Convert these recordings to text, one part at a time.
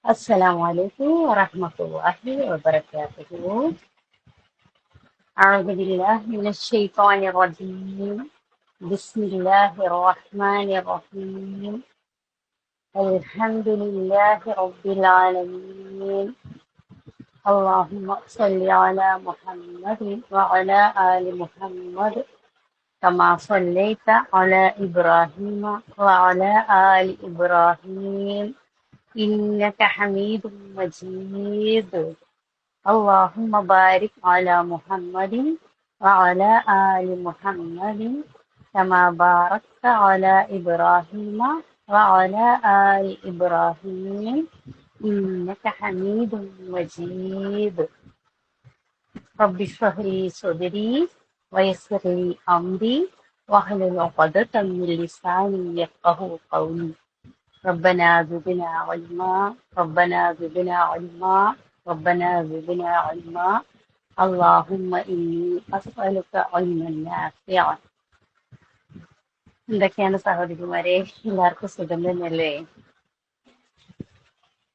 السلام عليكم ورحمة الله وبركاته. أعوذ بالله من الشيطان الرجيم. بسم الله الرحمن الرحيم. الحمد لله رب العالمين. اللهم صل على محمد وعلى آل محمد كما صليت على إبراهيم وعلى آل إبراهيم إنك حميد مجيد. اللهم بارك على محمد وعلى آل محمد كما باركت على إبراهيم وعلى آل إبراهيم إنك حميد مجيد. رب اشرح لي صدري ويسر لي أمري واحلل عقدة من لساني يفقه قولي. ربنا زدنا علما ربنا زدنا علما ربنا زدنا علما اللهم إني أسألك علما نافعا. എന്തൊക്കെയാണ് സഹോദരിമാരെ, എല്ലാവർക്കും സുഖം തന്നെയല്ലേ?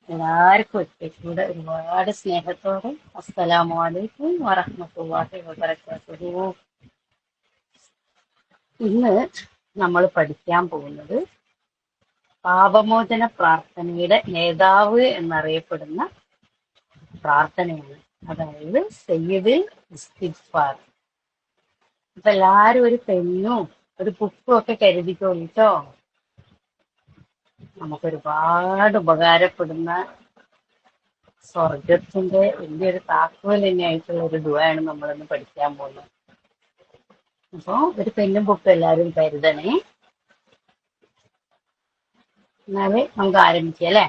എല്ലാവർക്കും ഒറ്റയ്ക്കൂടെ ഒരുപാട് സ്നേഹത്തോടെ അസ്സലാമു അലൈക്കും വറഹ്മത്തുള്ളാഹി വബറകാതുഹു. ഇന്ന് നമ്മൾ പഠിക്കാൻ പോകുന്നത് പാപമോചന പ്രാർത്ഥനയുടെ നേതാവ് എന്നറിയപ്പെടുന്ന പ്രാർത്ഥനയാണ്. അതായത് സയ്യിദ് ഇസ്തിഗ്ഫാർ. അപ്പൊ എല്ലാരും ഒരു പെന്നും ഒരു ബുക്കും ഒക്കെ കരുതിക്കോളൂ ട്ടോ. നമുക്ക് ഒരുപാട് ഉപകാരപ്പെടുന്ന സ്വർഗത്തിന്റെ വലിയൊരു താക്കോൽ തന്നെയായിട്ടുള്ള ഒരു ദുആയാണ് നമ്മളിന്ന് പഠിക്കാൻ പോകുന്നത്. അപ്പൊ ഒരു പെന്നും ബുക്കും എല്ലാവരും കരുതണേ. എന്നാല് നമുക്ക് ആരംഭിക്കാം അല്ലെ.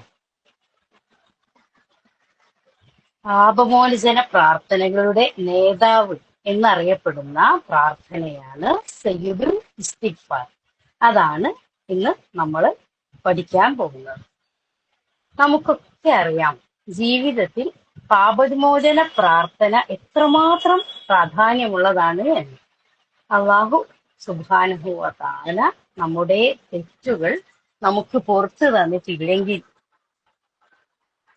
പാപമോചന പ്രാർത്ഥനകളുടെ നേതാവ് എന്നറിയപ്പെടുന്ന പ്രാർത്ഥനയാണ് സയ്യിദുൽ ഇസ്തിഗ്ഫാർ. അതാണ് ഇന്ന് നമ്മൾ പഠിക്കാൻ പോകുന്നത്. നമുക്കൊക്കെ അറിയാം, ജീവിതത്തിൽ പാപമോചന പ്രാർത്ഥന എത്രമാത്രം പ്രാധാന്യമുള്ളതാണ് എന്ന്. അല്ലാഹു സുബ്ഹാനഹു വ തആല നമ്മുടെ തെറ്റുകൾ നമുക്ക് പുറത്തു തന്നിട്ടില്ലെങ്കിൽ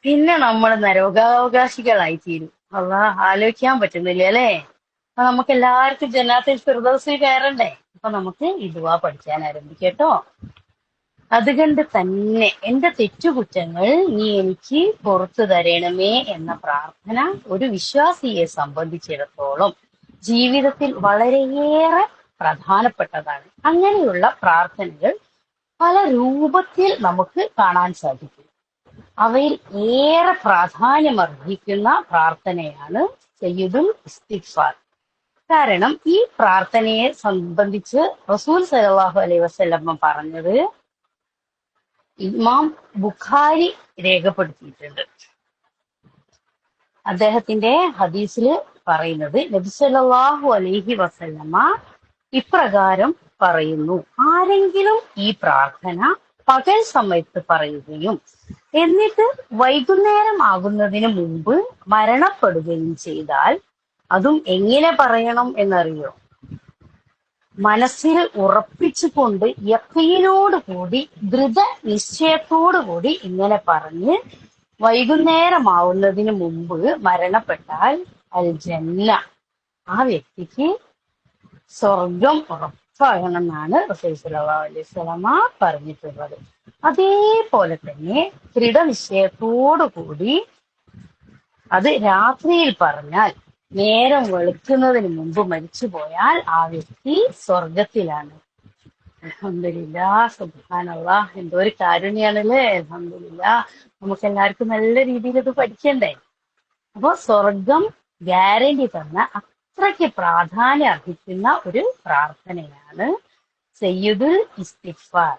പിന്നെ നമ്മൾ നരകാവകാശികളായി തീരും. ആലോചിക്കാൻ പറ്റുന്നില്ല അല്ലേ? അപ്പൊ നമുക്ക് എല്ലാവർക്കും ജന്നാത്തുൽ ഫിർദൗസിൽ കയറണ്ടേ? അപ്പൊ നമുക്ക് ഈ ദുആ പഠിക്കാൻ ആരംഭിക്കട്ടോ. അതുകൊണ്ട് തന്നെ എന്റെ തെറ്റുകുറ്റങ്ങൾ നീ എനിക്ക് പുറത്തു തരണമേ എന്ന പ്രാർത്ഥന ഒരു വിശ്വാസിയെ സംബന്ധിച്ചിടത്തോളം ജീവിതത്തിൽ വളരെയേറെ പ്രധാനപ്പെട്ടതാണ്. അങ്ങനെയുള്ള പ്രാർത്ഥനകൾ പല രൂപത്തിൽ നമുക്ക് കാണാൻ സാധിക്കും. അവയിൽ ഏറെ പ്രാധാന്യമർഹിക്കുന്ന പ്രാർത്ഥനയാണ് സയ്യിദുൽ ഇസ്തിഗ്ഫാർ. കാരണം ഈ പ്രാർത്ഥനയെ സംബന്ധിച്ച് റസൂൽ സല്ലല്ലാഹു അലൈഹി വസല്ലം പറഞ്ഞത് ഇമാം ബുഖാരി രേഖപ്പെടുത്തിയിട്ടുണ്ട്. അദ്ദേഹത്തിന്റെ ഹദീസിൽ പറയുന്നത് നബി സല്ലല്ലാഹു അലൈഹി വസല്ലമ ഇപ്രകാരം പറയുന്നു: ആരെങ്കിലും ഈ പ്രാർത്ഥന പകൽ സമയത്ത് പറയുകയും എന്നിട്ട് വൈകുന്നേരം ആകുന്നതിന് മുമ്പ് മരണപ്പെടുകയും ചെയ്താൽ, അതും എങ്ങനെ പറയണം എന്നറിയോ? മനസ്സിൽ ഉറപ്പിച്ചുകൊണ്ട് യഖീനോട് കൂടി ദൃഢ നിശ്ചയത്തോടു കൂടി ഇങ്ങനെ പറഞ്ഞ് വൈകുന്നേരമാവുന്നതിന് മുമ്പ് മരണപ്പെട്ടാൽ അൽ ജന്ന, ആ വ്യക്തിക്ക് സ്വർഗം ഉറപ്പാകണമെന്നാണ് റസൂൽ സ്വല്ലല്ലാഹു അലൈഹി വസല്ലമ പറഞ്ഞിട്ടുള്ളത്. അതേപോലെ തന്നെ ദൃഢനിശ്ചയത്തോടു കൂടി അത് രാത്രിയിൽ പറഞ്ഞാൽ നേരം വെളുക്കുന്നതിന് മുമ്പ് മരിച്ചു പോയാൽ ആ വ്യക്തി സ്വർഗത്തിലാണ്. അൽഹംദുലില്ലാഹ്, സുബ്ഹാനല്ലാഹ്, എന്തോ ഒരു കാരുണ്യാണല്ലേ. അൽഹംദുലില്ലാഹ്, നമുക്ക് എല്ലാവർക്കും നല്ല രീതിയിൽ ഇത് പഠിക്കണ്ടേ? അപ്പൊ സ്വർഗം ഗ്യാരണ്ടി തന്ന അത്രയ്ക്ക് പ്രാധാന്യം അർഹിക്കുന്ന ഒരു പ്രാർത്ഥനയാണ് സയ്യിദുൽ ഇസ്തിഗ്ഫാർ.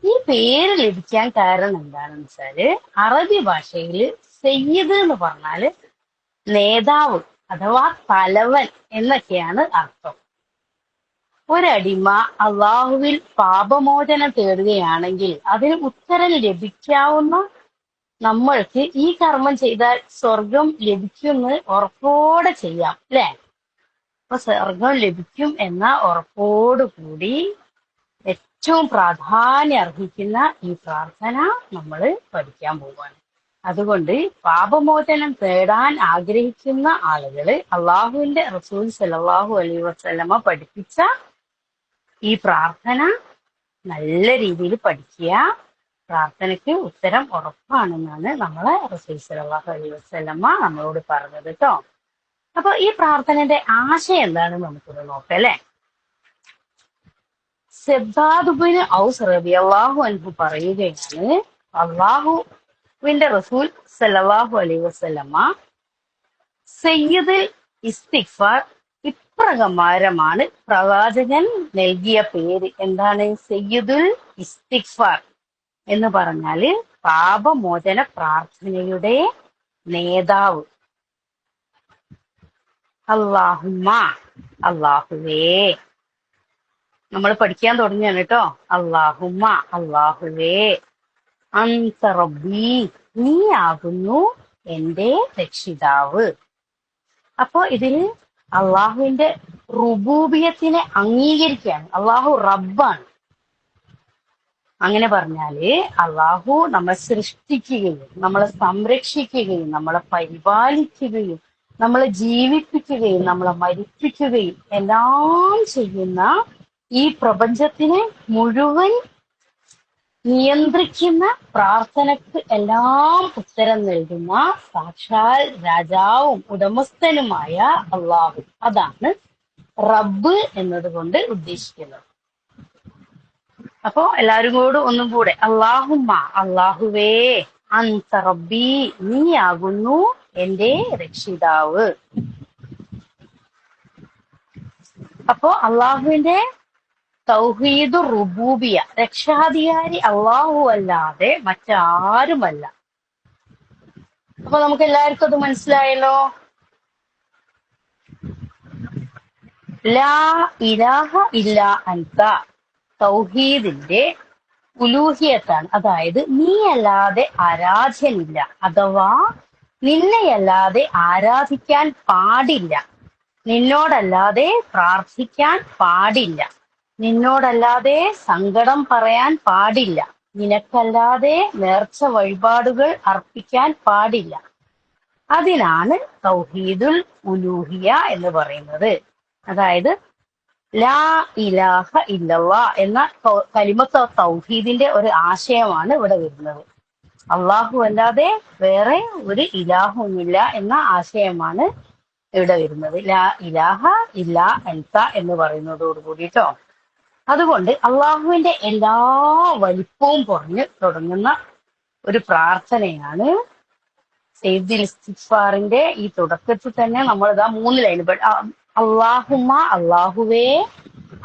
ഈ പേര് ലഭിക്കാൻ കാരണം എന്താണെന്ന് വെച്ചാല്, അറബി ഭാഷയിൽ സയ്യിദ് എന്ന് പറഞ്ഞാല് നേതാവ് അഥവാ തലവൻ എന്നൊക്കെയാണ് അർത്ഥം. ഒരടിമ അള്ളാഹുവിൽ പാപമോചനം തേടുകയാണെങ്കിൽ അതിന് ഉത്തരം ലഭിക്കാവുന്ന നമ്മൾക്ക് ഈ കർമ്മം ചെയ്താൽ സ്വർഗം ലഭിക്കുമെന്ന് ഉറപ്പോടെ ചെയ്യാം അല്ലെ? അപ്പൊ സ്വർഗം ലഭിക്കും എന്ന ഉറപ്പോടുകൂടി ഏറ്റവും പ്രാധാന്യം അർഹിക്കുന്ന ഈ പ്രാർത്ഥന നമ്മൾ പഠിക്കാൻ പോവാണ്. അതുകൊണ്ട് പാപമോചനം തേടാൻ ആഗ്രഹിക്കുന്ന ആളുകള് അള്ളാഹുവിന്റെ റസൂൽ സല്ലല്ലാഹു അലൈഹി വസല്ലമ പഠിപ്പിച്ച ഈ പ്രാർത്ഥന നല്ല രീതിയിൽ പഠിക്കുക. പ്രാർത്ഥനയ്ക്ക് ഉത്തരം ഉറപ്പാണെന്നാണ് നമ്മളെ റസൂൽ സല്ലല്ലാഹു അലൈഹി വസല്ലമ നമ്മളോട് പറഞ്ഞത് കേട്ടോ. അപ്പൊ ഈ പ്രാർത്ഥനയുടെ ആശയം എന്താണെന്ന് നമുക്കൊന്ന് നോക്കാം അല്ലെ. സെബ്ബാദുബിന് ഔസ് റളിയല്ലാഹു അൻഹു പറയുകയാണ്, അള്ളാഹുവിന്റെ റസൂൽ സല്ലല്ലാഹു അലൈഹി വസല്ലമ സയ്യിദുൽ ഇസ്തിഗ്ഫാർ ഇപ്രകാരമാണ് പ്രവാചകൻ നൽകിയ പേര്. എന്താണ് സയ്യിദുൽ ഇസ്തിഗ്ഫാർ എന്ന് പറഞ്ഞാല് പാപമോചന പ്രാർത്ഥനയുടെ നേതാവ്. അല്ലാഹുമ്മ, അല്ലാഹുവേ, നമ്മൾ പഠിക്കാൻ തുടങ്ങിയാണ് കേട്ടോ. അല്ലാഹുമ്മ, അല്ലാഹുവേ, അൻത റബ്ബി, നീ ആകുന്നു എന്റെ രക്ഷിതാവ്. അപ്പോ ഇതില് അള്ളാഹുവിന്റെ റുബൂബിയത്തിനെ അംഗീകരിക്കുകയാണ്. അള്ളാഹു റബ്ബാണ്. അങ്ങനെ പറഞ്ഞാല് അള്ളാഹു നമ്മളെ സൃഷ്ടിക്കുകയും നമ്മളെ സംരക്ഷിക്കുകയും നമ്മളെ പരിപാലിക്കുകയും നമ്മളെ ജീവിപ്പിക്കുകയും നമ്മളെ മരിപ്പിക്കുകയും എല്ലാം ചെയ്യുന്ന ഈ പ്രപഞ്ചത്തിനെ മുഴുവൻ നിയന്ത്രിക്കുന്ന, പ്രാർത്ഥനക്ക് എല്ലാം ഉത്തരം നൽകുന്ന സാക്ഷാൽ രാജാവും ഉടമസ്ഥനുമായ അള്ളാഹു, അതാണ് റബ്ബ് എന്നതുകൊണ്ട് ഉദ്ദേശിക്കുന്നത്. അപ്പോ എല്ലാവരും കൂടെ ഒന്നും കൂടെ, അല്ലാഹുമ്മ, അല്ലാഹുവേ, അൻത റബ്ബി, നീ ആകുന്നു എന്റെ രക്ഷിതാവ്. അപ്പോ അള്ളാഹുവിന്റെ തൗഹീദ് റുബൂബിയ, രക്ഷാധികാരി അള്ളാഹു അല്ലാതെ മറ്റാരുമല്ല. അപ്പൊ നമുക്ക് എല്ലാവർക്കും അത് മനസ്സിലായല്ലോ. ലാ ഇലാഹ ഇല്ല അൻത തൗഹീദിന്റെ ഉലൂഹിയത്താണ്. അതായത് നീയല്ലാതെ ആരാധ്യനില്ല, അഥവാ നിന്നെയല്ലാതെ ആരാധിക്കാൻ പാടില്ല, നിന്നോടല്ലാതെ പ്രാർത്ഥിക്കാൻ പാടില്ല, നിന്നോടല്ലാതെ സങ്കടം പറയാൻ പാടില്ല, നിനക്കല്ലാതെ നേർച്ച വഴിപാടുകൾ അർപ്പിക്കാൻ പാടില്ല. അതിനാണ് തൗഹീദുൽ ഉലൂഹിയ എന്ന് പറയുന്നത്. അതായത് ലാ ഇലാഹ ഇല്ലല്ലാ എന്ന കലിമത്ത് തൗഹീദിന്റെ ഒരു ആശയമാണ് ഇവിടെ വരുന്നത്. അള്ളാഹു അല്ലാതെ വേറെ ഒരു ഇലാഹുമില്ല എന്ന ആശയമാണ് ഇവിടെ വരുന്നത്. ലാ ഇലാഹ ഇല്ല അൻത എന്ന് പറയുന്നതോട് കൂടിട്ടോ. അതുകൊണ്ട് അള്ളാഹുവിന്റെ എല്ലാ വലിപ്പവും പറഞ്ഞ് തുടങ്ങുന്ന ഒരു പ്രാർത്ഥനയാണ് സയ്യിദുൽ ഇസ്തിഗ്ഫാറിന്റെ ഈ തുടക്കത്തിൽ തന്നെ നമ്മൾ ഇതാ 3 ലൈൻ അള്ളാഹുമ്മ, അള്ളാഹുവേ,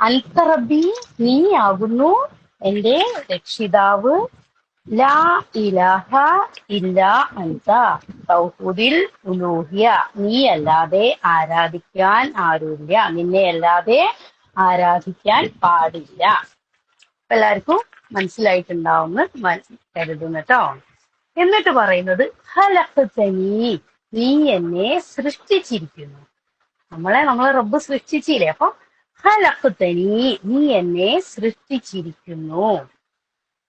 അൻത റബ്ബി, നീ ആകുന്നു എന്റെ രക്ഷിതാവ്, ലാ ഇലാഹ ഇല്ല അൻത തൗഹീദുൽ ഉലൂഹിയ, നീ അല്ലാതെ ആരാധിക്കാൻ ആരുമില്ല, നിന്നെ അല്ലാതെ ആരാധിക്കാൻ പാടില്ല. എല്ലാവർക്കും മനസ്സിലായിട്ടുണ്ടാവുമെന്ന് കരുതുന്നു കേട്ടോ. എന്നിട്ട് പറയുന്നത് ഖലഖ്തനീ, നീ എന്നെ സൃഷ്ടിച്ചിരിക്കുന്നു. നമ്മളെ റബ്ബ് സൃഷ്ടിച്ചില്ലേ. അപ്പൊ ഖലഖ്തനീ, നീ എന്നെ സൃഷ്ടിച്ചിരിക്കുന്നു.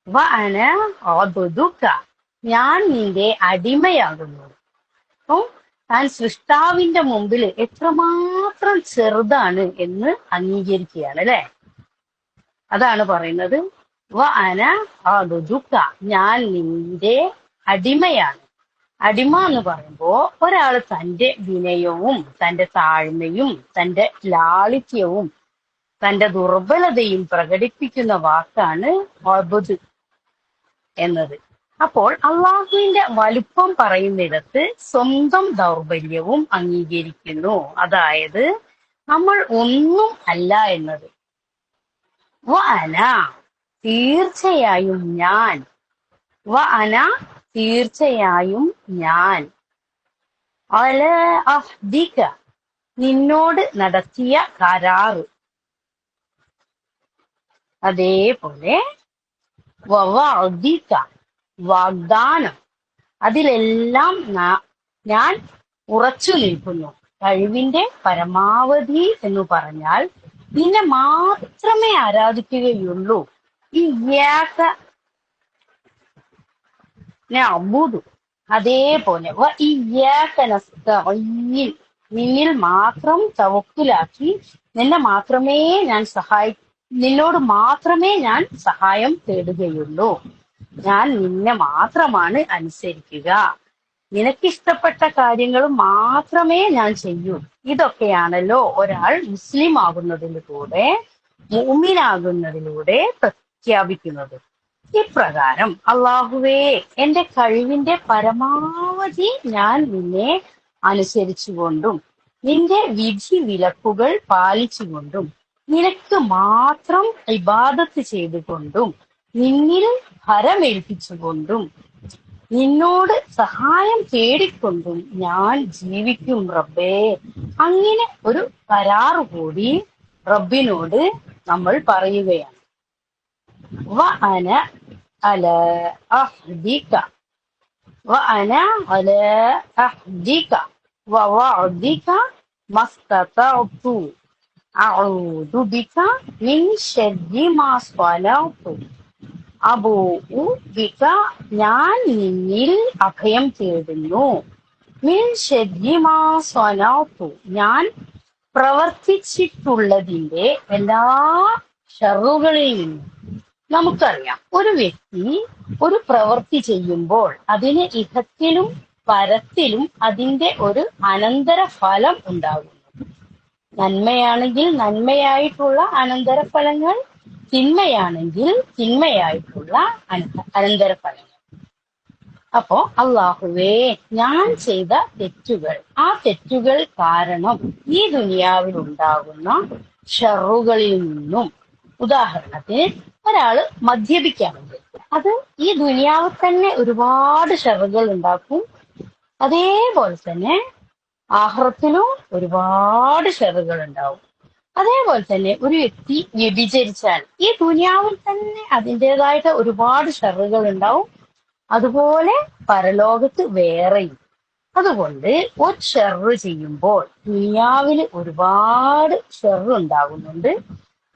വഅന അബ്ദുക, ഞാൻ നിന്റെ അടിമയാകുന്നു. അപ്പൊ താൻ സൃഷ്ടാവിന്റെ മുമ്പിൽ എത്രമാത്രം ചെറുതാണ് എന്ന് അംഗീകരിക്കുകയാണ് അല്ലെ. അതാണ് പറയുന്നത് വഅന അബ്ദുക, ഞാൻ നിന്റെ അടിമയാണ്. അടിമ എന്ന് പറയുമ്പോ ഒരാൾ തന്റെ വിനയവും തന്റെ താഴ്മയും തന്റെ ലാളിത്യവും തന്റെ ദുർബലതയും പ്രകടിപ്പിക്കുന്ന വാക്കാണ് അബ്ദ് എന്നത്. അപ്പോൾ അള്ളാഹുവിന്റെ വലുപ്പം പറയുന്നിടത്ത് സ്വന്തം ദൗർബല്യവും അംഗീകരിക്കുന്നു. അതായത് നമ്മൾ ഒന്നും അല്ല എന്നത്. വഅന, തീർച്ചയായും ഞാൻ, വഅന, തീർച്ചയായും ഞാൻ, അല അഹ്ദിക, നിന്നോട് നടത്തിയ കരാറ്, അതേപോലെ വവഅദിക, വാഗ്ദാനം, അതിലെല്ലാം ഞാൻ ഉറച്ചു നിൽക്കുന്നു. കഴിവിന്റെ പരമാവധി എന്ന് പറഞ്ഞാൽ നിന്നെ മാത്രമേ ആരാധിക്കുകയുള്ളൂ. ഇയ്യാക നഅ്ബുദു, അതേപോലെ ഇയ്യാക നസ്തഈൻ, നിന്നിൽ മാത്രം തവക്കുലാക്കി നിന്നോട് മാത്രമേ ഞാൻ സഹായം തേടുകയുള്ളൂ. ഞാൻ നിന്നെ മാത്രമാണ് അനുസരിക്കുക. നിനക്കിഷ്ടപ്പെട്ട കാര്യങ്ങൾ മാത്രമേ ഞാൻ ചെയ്യൂ. ഇതൊക്കെയാണല്ലോ ഒരാൾ മുസ്ലിം ആകുന്നതിലൂടെ, മുഅ്മിനാകുന്നതിലൂടെ പ്രഖ്യാപിക്കുന്നത്. ഇപ്രകാരം അള്ളാഹുവേ, എന്റെ കഴിവിന്റെ പരമാവധി ഞാൻ നിന്നെ അനുസരിച്ചുകൊണ്ടും നിന്റെ വിധി വിലക്കുകൾ പാലിച്ചുകൊണ്ടും നിനക്ക് മാത്രം ഇബാദത്ത് ചെയ്തുകൊണ്ടും നിന്നിൽ ഭരമേൽപ്പിച്ചുകൊണ്ടും നിന്നോട് സഹായം തേടിക്കൊണ്ടും ഞാൻ ജീവിക്കും റബ്ബേ. അങ്ങനെ ഒരു കരാറ് കൂടി റബ്ബിനോട് നമ്മൾ പറയുകയാണ്. വഅന അലാ അഹ്ദിക വഅന അലാ അഹ്ദിക വവഅദിക മസ്തതഅതു അഊദു ബിക മിൻ ശർരി മാ സ്വനഅതു അബൂഉ ബിക, ഞാൻ നിന്നിൽ അഭയം തേടുന്നു. മിൻ ശർരി മാ സ്വനഅതു, ഞാൻ പ്രവർത്തിച്ചിട്ടുള്ളതിന്റെ എല്ലാ ഷറുകളിൽ നിന്നും. നമുക്കറിയാം, ഒരു വ്യക്തി ഒരു പ്രവൃത്തി ചെയ്യുമ്പോൾ അതിന് ഇഹത്തിലും പരത്തിലും അതിന്റെ ഒരു അനന്തര ഫലം ഉണ്ടാകുന്നു. നന്മയാണെങ്കിൽ നന്മയായിട്ടുള്ള അനന്തര ഫലങ്ങൾ, തിന്മയാണെങ്കിൽ തിന്മയായിട്ടുള്ള അനന്തരഫലങ്ങൾ. അപ്പോ അള്ളാഹുവേ, ഞാൻ ചെയ്ത തെറ്റുകൾ, ആ തെറ്റുകൾ കാരണം ഈ ദുനിയാവിൽ ഉണ്ടാകുന്ന ഷറുകളിൽ നിന്നും, ഉദാഹരണത്തിന് ഒരാള് മദ്യപിക്കാറുണ്ട്, അത് ഈ ദുനിയാവിൽ തന്നെ ഒരുപാട് ഷറുകൾ ഉണ്ടാക്കും. അതേപോലെ തന്നെ ആഖിറത്തിലും ഒരുപാട് ഷറുകൾ ഉണ്ടാവും. അതേപോലെ തന്നെ ഒരു വ്യക്തി വ്യഭിചരിച്ചാൽ ഈ ദുനിയാവിൽ തന്നെ അതിൻ്റെതായിട്ട് ഒരുപാട് ഷറുകൾ ഉണ്ടാവും. അതുപോലെ പരലോകത്ത് വേറെയും. അതുകൊണ്ട് ഒരു ഷെറ് ചെയ്യുമ്പോൾ ദുനിയാവിൽ ഒരുപാട് ഷെറ് ഉണ്ടാകുന്നുണ്ട്.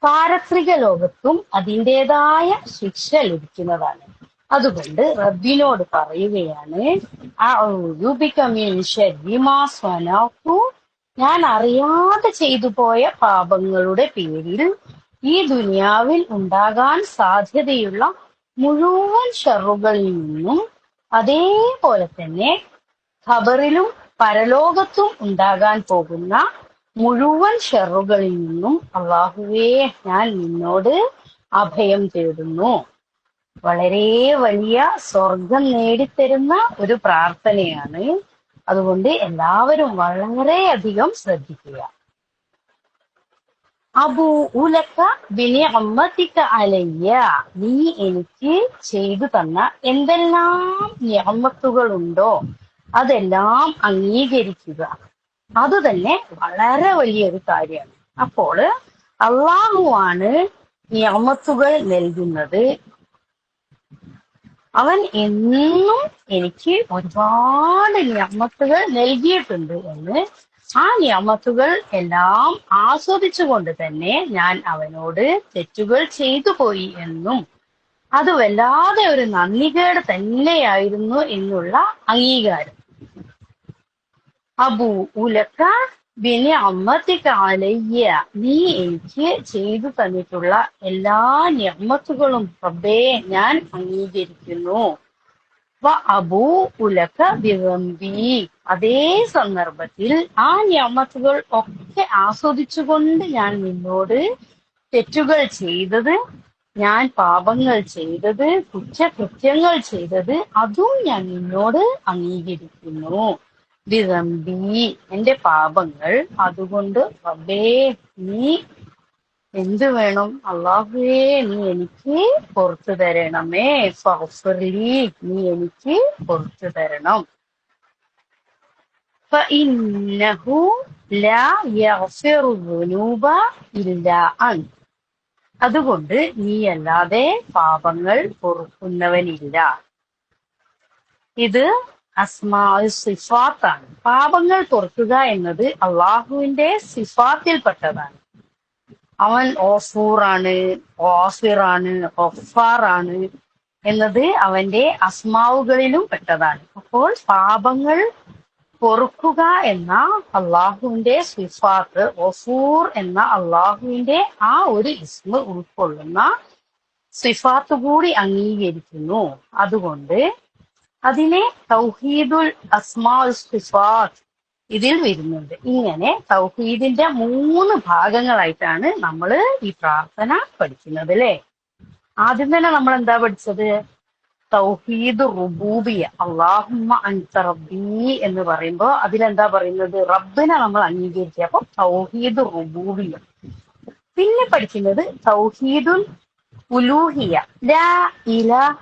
പാരത്രിക ലോകത്തും അതിൻ്റെതായ ശിക്ഷ ലഭിക്കുന്നതാണ്. അതുകൊണ്ട് റബ്ബിനോട് പറയുകയാണ്, അഊദു ബിക മിൻ ശർരി മാ സ്വനഅതു, ഞാൻ അറിയാതെ ചെയ്തു പോയ പാപങ്ങളുടെ പേരിൽ ഈ ദുനിയാവിൽ ഉണ്ടാകാൻ സാധ്യതയുള്ള മുഴുവൻ ഷറുകളിൽ നിന്നും, അതേപോലെ തന്നെ ഖബറിലും പരലോകത്തും ഉണ്ടാകാൻ പോകുന്ന മുഴുവൻ ഷറുകളിൽ നിന്നും അള്ളാഹുവേ, ഞാൻ നിന്നോട് അഭയം തേടുന്നു. വളരെ വലിയ സ്വർഗം നേടിത്തരുന്ന ഒരു പ്രാർത്ഥനയാണ്. അതുകൊണ്ട് എല്ലാവരും വളരെയധികം ശ്രദ്ധിക്കുക. അബൂഉലക ബിനിഅമതിക അലയ്യ, നീ എനിക്ക് ചെയ്തു തന്ന എന്തെല്ലാം നിഅമത്തുകൾ ഉണ്ടോ അതെല്ലാം അംഗീകരിക്കുക. അത് തന്നെ വളരെ വലിയൊരു കാര്യമാണ്. അപ്പോൾ അള്ളാഹുവാണ് നിഅമത്തുകൾ നൽകുന്നത്. അവൻ എന്നും എനിക്ക് ഒരുപാട് നിഅമത്തുകൾ നൽകിയിട്ടുണ്ട് എന്ന്, ആ നിഅമത്തുകൾ എല്ലാം ആസ്വദിച്ചുകൊണ്ട് തന്നെ ഞാൻ അവനോട് തെറ്റുകൾ ചെയ്തു പോയി എന്നും അത് വല്ലാതെ ഒരു നന്ദികേട് തന്നെയായിരുന്നു എന്നുള്ള അംഗീകാരം. അബൂഉലക ബിനിഅമതിക അലയ്യ, നീ എനിക്ക് ചെയ്തു തന്നിട്ടുള്ള എല്ലാ നിഅമത്തുകളും റബ്ബേ ഞാൻ അംഗീകരിക്കുന്നു. വഅബൂഉലക ബിദംബി, അതേ സന്ദർഭത്തിൽ ആ നിഅമത്തുകൾ ഒക്കെ ആസ്വദിച്ചുകൊണ്ട് ഞാൻ നിന്നോട് തെറ്റുകൾ ചെയ്തത്, ഞാൻ പാപങ്ങൾ ചെയ്തത്, കുറ്റകൃത്യങ്ങൾ ചെയ്തത്, അതും ഞാൻ നിന്നോട് അംഗീകരിക്കുന്നു. ബിദംബി, എന്റെ പാപങ്ങൾ. അതുകൊണ്ട് റബ്ബേ, നീ എന്ത് വേണം? അള്ളാഹുവേ, നീ എനിക്ക് പുറത്തു തരണമേ. ഫഗ്ഫിർലി, നീ എനിക്ക് പുറത്തു തരണം. ഫഇന്നഹു ലാ യഗ്ഫിറു ദുനൂബ ഇല്ലാ അൻത, അതുകൊണ്ട് നീയല്ലാതെ പാപങ്ങൾ പൊറുക്കുന്നവനില്ല. ഇത് സിഫാത്താണ്. പാപങ്ങൾ പൊറുക്കുക എന്നത് അള്ളാഹുവിന്റെ സിഫാത്തിൽപ്പെട്ടതാണ്. അവൻ ഓഫൂറാണ്, ഓഫിറാണ്, ഒഫാറാണ്. എന്നത് അവന്റെ അസ്മാവുകളിലും പെട്ടതാണ്. അപ്പോൾ പാപങ്ങൾ പൊറുക്കുക എന്ന അള്ളാഹുവിന്റെ സിഫാത്ത്, ഗഫൂർ എന്ന അള്ളാഹുവിന്റെ ആ ഒരു ഇസ്മ ഉൾക്കൊള്ളുന്ന സിഫാത്ത് കൂടി അംഗീകരിക്കുന്നു. അതുകൊണ്ട് അതിനെ തൗഹീദുൽ അസ്മാ സിഫാത്ത് ഇതിൽ വരുന്നുണ്ട്. ഇങ്ങനെ തൗഹീദിന്റെ 3 ഭാഗങ്ങളായിട്ടാണ് നമ്മൾ ഈ പ്രാർത്ഥന പഠിക്കുന്നത് അല്ലെ. ആദ്യം തന്നെ നമ്മൾ എന്താ പഠിച്ചത്? തൗഹീദ് റുബൂബിയ, അല്ലാഹുമ്മ അൻത റബ്ബി എന്ന് പറയുമ്പോ അതിലെന്താ പറയുന്നത്? റബ്ബിനെ നമ്മൾ അംഗീകരിക്കുക. അപ്പൊ തൗഹീദ് റുബൂബിയ. പിന്നെ പഠിക്കുന്നത് തൗഹീദുൽ ഉലൂഹിയ, ലാ ഇലാഹ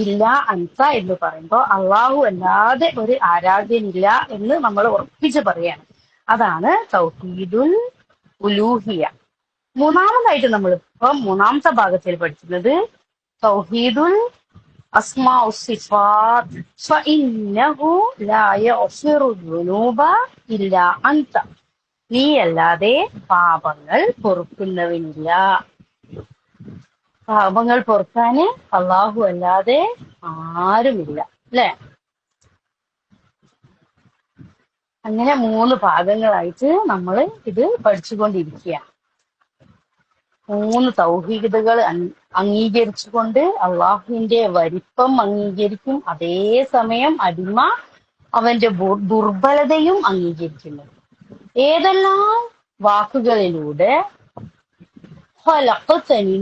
ഇല്ലാ അൻത എന്ന് പറയുമ്പോ അള്ളാഹു അല്ലാതെ ഒരു ആരാധ്യനില്ല എന്ന് നമ്മൾ ഉറപ്പിച്ച് പറയാണ്. അതാണ് തൗഹീദുൽ ഉലൂഹിയ. മൂന്നാമതായിട്ട് നമ്മൾ ഇപ്പൊ 3ാമത്തെ ഭാഗത്തിൽ പഠിക്കുന്നത് തൗഹീദുൽ അസ്മാ സിഫാത്ത്, ഫഇന്നഹു ലാ യഗ്ഫിറു ദുനൂബ ഇല്ലാ അൻത, നീയല്ലാതെ പാപങ്ങൾ പൊറുക്കുന്നവനില്ല. പാപങ്ങൾ പൊറുക്കാന് അള്ളാഹു അല്ലാതെ ആരുമില്ല അല്ലെ. അങ്ങനെ 3 ഭാഗങ്ങളായിട്ട് നമ്മൾ ഇത് പഠിച്ചുകൊണ്ടിരിക്കുക. 3 തൗഹീദുകൾ അംഗീകരിച്ചുകൊണ്ട് അള്ളാഹുവിന്റെ വലിപ്പം അംഗീകരിക്കും, അതേസമയം അടിമ അവന്റെ ദുർബലതയും അംഗീകരിക്കുന്നു. ഏതെല്ലാം വാക്കുകളിലൂടെ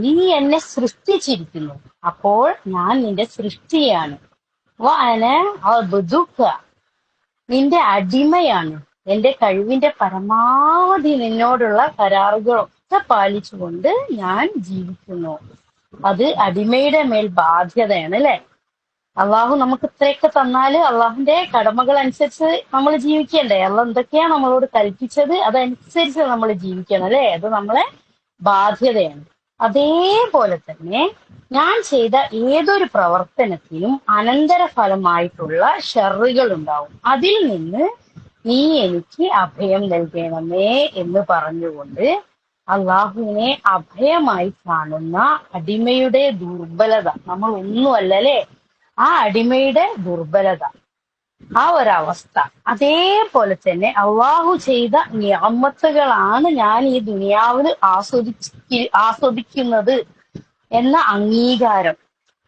നീ എന്നെ സൃഷ്ടിച്ചിരിക്കുന്നു, അപ്പോൾ ഞാൻ നിന്റെ സൃഷ്ടിയാണ്. നിന്റെ അടിമയാണ്. എന്റെ കഴിവിന്റെ പരമാവധി നിന്നോടുള്ള കരാറുകളൊക്കെ പാലിച്ചുകൊണ്ട് ഞാൻ ജീവിക്കുന്നു. അത് അടിമയുടെ മേൽ ബാധ്യതയാണ് അല്ലെ. അള്ളാഹു നമുക്ക് ഇത്രയൊക്കെ തന്നാല് അള്ളാഹുന്റെ കടമകൾ അനുസരിച്ച് നമ്മൾ ജീവിക്കണ്ടേ? അള്ളാഹ് എന്തൊക്കെയാ നമ്മളോട് കൽപ്പിച്ചത് അതനുസരിച്ച് നമ്മൾ ജീവിക്കണം അല്ലെ. അത് നമ്മളെ ബാധ്യതയാണ്. അതേപോലെ തന്നെ ഞാൻ ചെയ്ത ഏതൊരു പ്രവർത്തനത്തിനും അനന്തരഫലമായിട്ടുള്ള ഷർറുകൾ ഉണ്ടാവും. അതിൽ നിന്ന് നീ എനിക്ക് അഭയം നൽകണമേ എന്ന് പറഞ്ഞുകൊണ്ട് അള്ളാഹുവിനെ അഭയമായി കാണുന്ന അടിമയുടെ ദുർബലത, നമ്മൾ ഒന്നുമല്ല അല്ലെ, ആ അടിമയുടെ ദുർബലത, ആ ഒരവസ്ഥ. അതേപോലെ തന്നെ അള്ളാഹു ചെയ്ത നിഅമത്തുകളാണ് ഞാൻ ഈ ദുനിയാവിൽ ആസ്വദിക്കുന്നത് എന്ന അംഗീകാരം.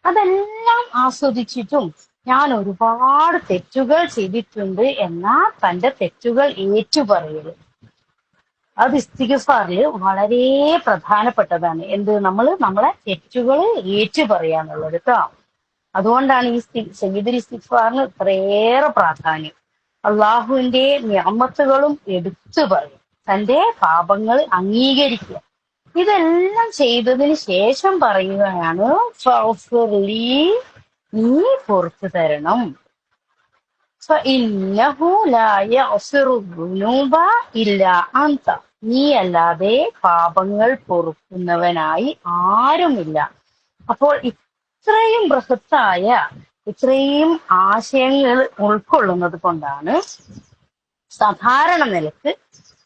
അതെല്ലാം ആസ്വദിച്ചിട്ടും ഞാൻ ഒരുപാട് തെറ്റുകൾ ചെയ്തിട്ടുണ്ട് എന്ന തന്റെ തെറ്റുകൾ ഏറ്റുപറയൽ, അത് ഇസ്തിഗ്ഫാറിൽ വളരെ പ്രധാനപ്പെട്ടതാണ്. എന്ത്? നമ്മളെ തെറ്റുകൾ ഏറ്റുപറയാന്നുള്ളത് കേട്ടോ. അതുകൊണ്ടാണ് ഈ സയ്യിദുൽ ഇസ്തിഗ്ഫാറിന് ഇത്രയേറെ പ്രാധാന്യം. അള്ളാഹുവിന്റെ നിഅമത്തുകളും എടുത്തു പറയും, തന്റെ പാപങ്ങൾ അംഗീകരിക്കുക. ഇതെല്ലാം ചെയ്തതിന് ശേഷം പറയുകയാണ് ഫഗ്ഫിർലി, നീ പുറത്തു തരണം. ഫഇന്നഹു ലാ യഗ്ഫിറു ദുനൂബ ഇല്ലാ അൻത, നീ അല്ലാതെ പാപങ്ങൾ പൊറുക്കുന്നവനായി ആരുമില്ല. അപ്പോൾ ഇത്രയും ബൃഹത്തായ ഇത്രയും ആശയങ്ങൾ ഉൾക്കൊള്ളുന്നത് കൊണ്ടാണ് സാധാരണ നിലക്ക്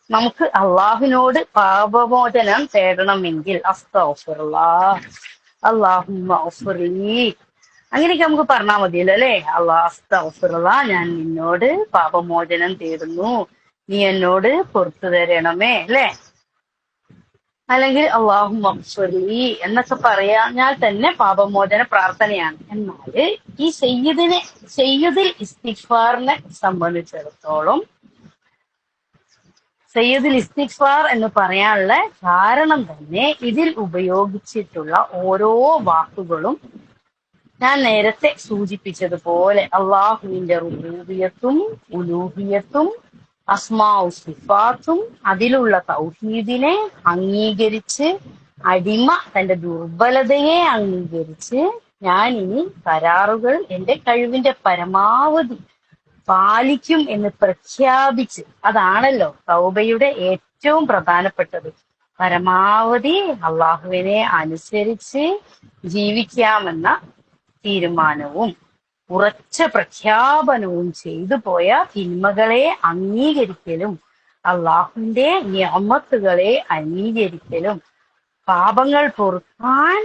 നമുക്ക് അള്ളാഹുവിനോട് പാപമോചനം തേടണമെങ്കിൽ അസ്തഗ്ഫിറുല്ലാഹ്, അല്ലാഹുമ്മ ഗ്ഫിർലി, അങ്ങനെയൊക്കെ നമുക്ക് പറഞ്ഞാൽ മതിയല്ലോ അല്ലെ. അസ്തഗ്ഫിറുല്ലാഹ്, ഞാൻ നിന്നോട് പാപമോചനം തേടുന്നു, നീ എന്നോട് പുറത്തു തരണമേ അല്ലെ. അല്ലെങ്കിൽ അല്ലാഹുമ്മ ഗ്ഫിർലി എന്നൊക്കെ പറഞ്ഞാൽ തന്നെ പാപമോചന പ്രാർത്ഥനയാണ്. എന്നാല് ഈ സയ്യിദുൽ ഇസ്തിഗ്ഫാറിനെ സംബന്ധിച്ചിടത്തോളം സയ്യിദുൽ ഇസ്തിഗ്ഫാർ എന്ന് പറയാനുള്ള കാരണം തന്നെ ഇതിൽ ഉപയോഗിച്ചിട്ടുള്ള ഓരോ വാക്കുകളും ഞാൻ നേരത്തെ സൂചിപ്പിച്ചതുപോലെ അള്ളാഹുവിന്റെ റുബൂബിയത്തും ഉലൂഹിയത്തും അസ്മാഉ സിഫാത്തും അതിലുള്ള തൗഹീദിനെ അംഗീകരിച്ച് അടിമ തന്റെ ദുർബലതയെ അംഗീകരിച്ച് ഞാൻ ഇനി കരാറുകൾ എന്റെ കഴിവിന്റെ പരമാവധി പാലിക്കും എന്ന് പ്രഖ്യാപിച്ച്, അതാണല്ലോ തൗബയുടെ ഏറ്റവും പ്രധാനപ്പെട്ടത്. പരമാവധി അള്ളാഹുവിനെ അനുസരിച്ച് ജീവിക്കാമെന്ന തീരുമാനവും ഉറച്ച പ്രഖ്യാപനവും ചെയ്തു പോയ തിന്മകളെ അംഗീകരിക്കലും അള്ളാഹുവിന്റെ നിഅമത്തുകളെ അംഗീകരിക്കലും പാപങ്ങൾ പൊറുക്കാൻ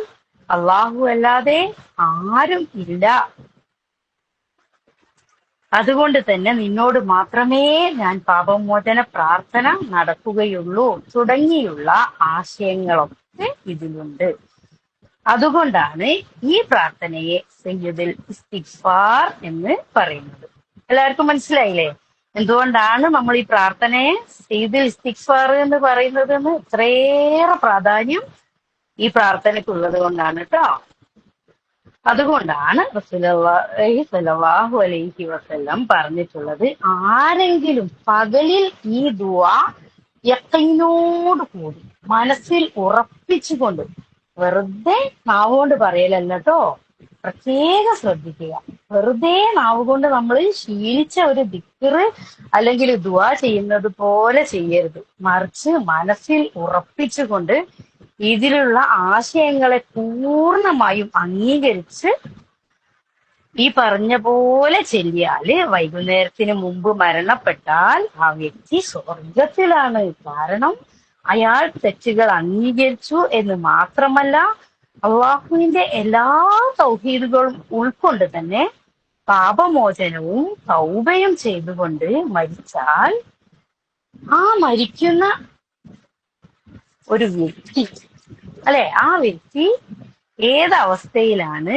അള്ളാഹു അല്ലാതെ ആരും ഇല്ല. അതുകൊണ്ട് തന്നെ നിന്നോട് മാത്രമേ ഞാൻ പാപമോചന പ്രാർത്ഥന നടക്കുകയുള്ളൂ തുടങ്ങിയുള്ള ആശയങ്ങളൊക്കെ ഇതിലുണ്ട്. അതുകൊണ്ടാണ് ഈ പ്രാർത്ഥനയെ സയ്യിദുൽ ഇസ്തിഗ്ഫാർ എന്ന് പറയുന്നത്. എല്ലാവർക്കും മനസ്സിലായില്ലേ എന്തുകൊണ്ടാണ് നമ്മൾ ഈ പ്രാർത്ഥനയെ സയ്യിദുൽ ഇസ്തിഗ്ഫാർ എന്ന് പറയുന്നത് എന്ന്? ഇത്രയേറെ പ്രാധാന്യം ഈ പ്രാർത്ഥനയ്ക്കുള്ളത് കൊണ്ടാണ് കേട്ടോ. അതുകൊണ്ടാണ് റസൂലുള്ളാഹി സ്വല്ലല്ലാഹു അലൈഹി വസല്ലം പറഞ്ഞിട്ടുള്ളത്, ആരെങ്കിലും പകലിൽ ഈ ദുആ യഖീനോട് കൂടി മനസ്സിൽ ഉറപ്പിച്ചുകൊണ്ട്, വെറുതെ നാവുകൊണ്ട് പറയലല്ല കേട്ടോ, പ്രത്യേകം ശ്രദ്ധിക്കുക. വെറുതെ നാവുകൊണ്ട് നമ്മൾ ശീലിച്ച ഒരു ദിക്റ് അല്ലെങ്കിൽ ദുആ ചെയ്യുന്നത് പോലെ ചെയ്യരുത്. മറിച്ച് മനസ്സിൽ ഉറപ്പിച്ചുകൊണ്ട് ഇതിലുള്ള ആശയങ്ങളെ പൂർണ്ണമായും അംഗീകരിച്ച് ഈ പറഞ്ഞ പോലെ ചെല്ലിയാല് വൈകുന്നേരത്തിന് മുമ്പ് മരണപ്പെട്ടാൽ ആ വ്യക്തി സ്വർഗത്തിലാണ്. കാരണം അയാൾ തെറ്റുകൾ അംഗീകരിച്ചു എന്ന് മാത്രമല്ല, അള്ളാഹുവിന്റെ എല്ലാ തൗഹീദുകളും ഉൾക്കൊണ്ട് തന്നെ പാപമോചനവും തൗബയും ചെയ്തുകൊണ്ട് മരിച്ചാൽ ആ മരിക്കുന്ന ഒരു വ്യക്തി അല്ലെ, ആ വ്യക്തി ഏതവസ്ഥയിലാണ്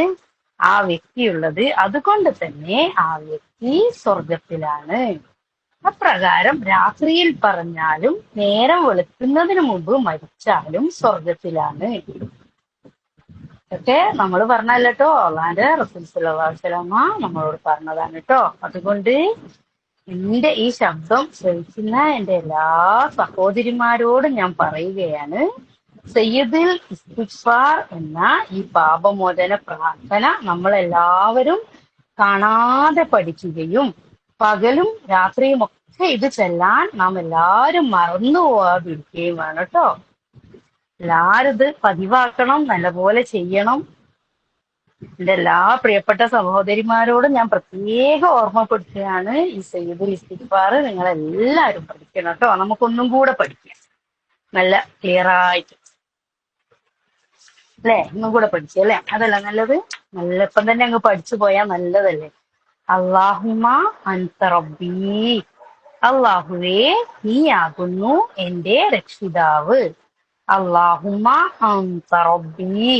ആ വ്യക്തിയുള്ളത്, അതുകൊണ്ട് തന്നെ ആ വ്യക്തി സ്വർഗത്തിലാണ്. അപ്രകാരം രാത്രിയിൽ പറഞ്ഞാലും നേരം വെളുക്കുന്നതിന് മുമ്പ് മരിച്ചാലും സ്വർഗത്തിലാണ്. ഒക്കെ നമ്മൾ പറഞ്ഞല്ലോ, അള്ളാന്റെ റസൂൽ സ്വല്ലല്ലാഹു അലൈഹി വസല്ലമ നമ്മളോട് പറഞ്ഞതാണ് കേട്ടോ. അതുകൊണ്ട് എന്റെ ഈ ശബ്ദം ശ്രവിക്കുന്ന എന്റെ എല്ലാ സഹോദരിമാരോടും ഞാൻ പറയുകയാണ്, സയ്യിദുൽ ഇസ്തിഗ്ഫാർ എന്ന ഈ പാപമോചന പ്രാർത്ഥന നമ്മളെല്ലാവരും കാണാതെ പഠിക്കുകയും പകലും രാത്രിയും ഒക്കെ ഇത് ചെല്ലാൻ നാം എല്ലാവരും മറന്നു പോവാതിരിക്കുകയും വേണം കേട്ടോ. എല്ലാവരും ഇത് പതിവാക്കണം, നല്ലപോലെ ചെയ്യണം. എന്റെ എല്ലാ പ്രിയപ്പെട്ട സഹോദരിമാരോടും ഞാൻ പ്രത്യേകം ഓർമ്മപ്പെടുത്തുകയാണ്, ഈ സയ്യിദുൽ ഇസ്തിഗ്ഫാർ നിങ്ങൾ എല്ലാവരും പഠിക്കണം കേട്ടോ. നമുക്കൊന്നും കൂടെ പഠിക്കാം, നല്ല ക്ലിയർ ആയിട്ട് അല്ലെ. ഒന്നും കൂടെ പഠിച്ചല്ലേ, അതല്ല നല്ലത്. നല്ല ഇപ്പം തന്നെ അങ്ങ് പഠിച്ചു പോയാൽ നല്ലതല്ലേ. അല്ലാഹുമ്മ അൻത റബ്ബീ, അള്ളാഹുവേ നീയാകുന്നു എന്റെ രക്ഷിതാവ്. അല്ലാഹുമ്മ അൻത റബ്ബീ,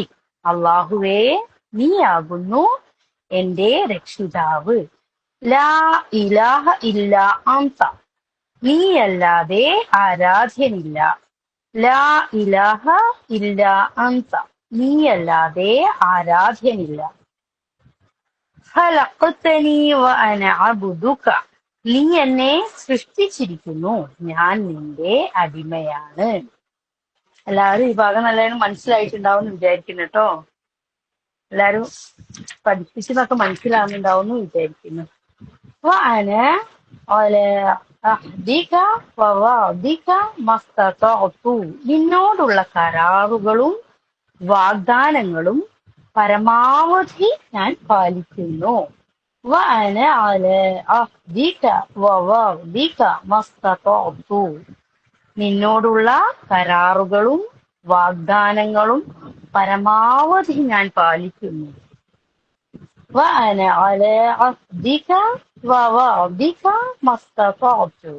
അള്ളാഹുവേ നീയാകുന്നു എന്റെ രക്ഷിതാവ്. ലാ ഇലാഹ ഇല്ലാ അൻത, നീയല്ലാതെ ആരാധ്യനില്ല. ലാ ഇലാഹ ഇല്ലാ അൻത, നീയല്ലാതെ ആരാധ്യനില്ല. ഖലഖ്തനീ വഅന അബ്ദുക, നീ എന്നെ സൃഷ്ടിച്ചിരിക്കുന്നു, ഞാൻ നിന്റെ അടിമയാണ്. എല്ലാവരും ഈ ഭാഗം നല്ലവണ്ണം മനസ്സിലായിട്ടുണ്ടാവും എന്ന് വിചാരിക്കുന്നു കേട്ടോ. എല്ലാരും പഠിപ്പിച്ചതൊക്കെ മനസ്സിലാവുന്നുണ്ടാവും എന്ന് വിചാരിക്കുന്നു. വഅന അലാ അഹ്ദിക വവഅദിക മസ്തതഅതു, നിന്നോടുള്ള കരാറുകളും വാഗ്ദാനങ്ങളും പരമാവധി ഞാൻ പാലിക്കുന്നു. വഅന അലാ അഹ്ദിക വവഅദിക മസ്തതഅതു, നിന്നോടുള്ള കരാറുകളും വാഗ്ദാനങ്ങളും പരമാവധി ഞാൻ പാലിക്കുന്നു. വഅന അലാ അഹ്ദിക വവഅദിക മസ്തതഅതു,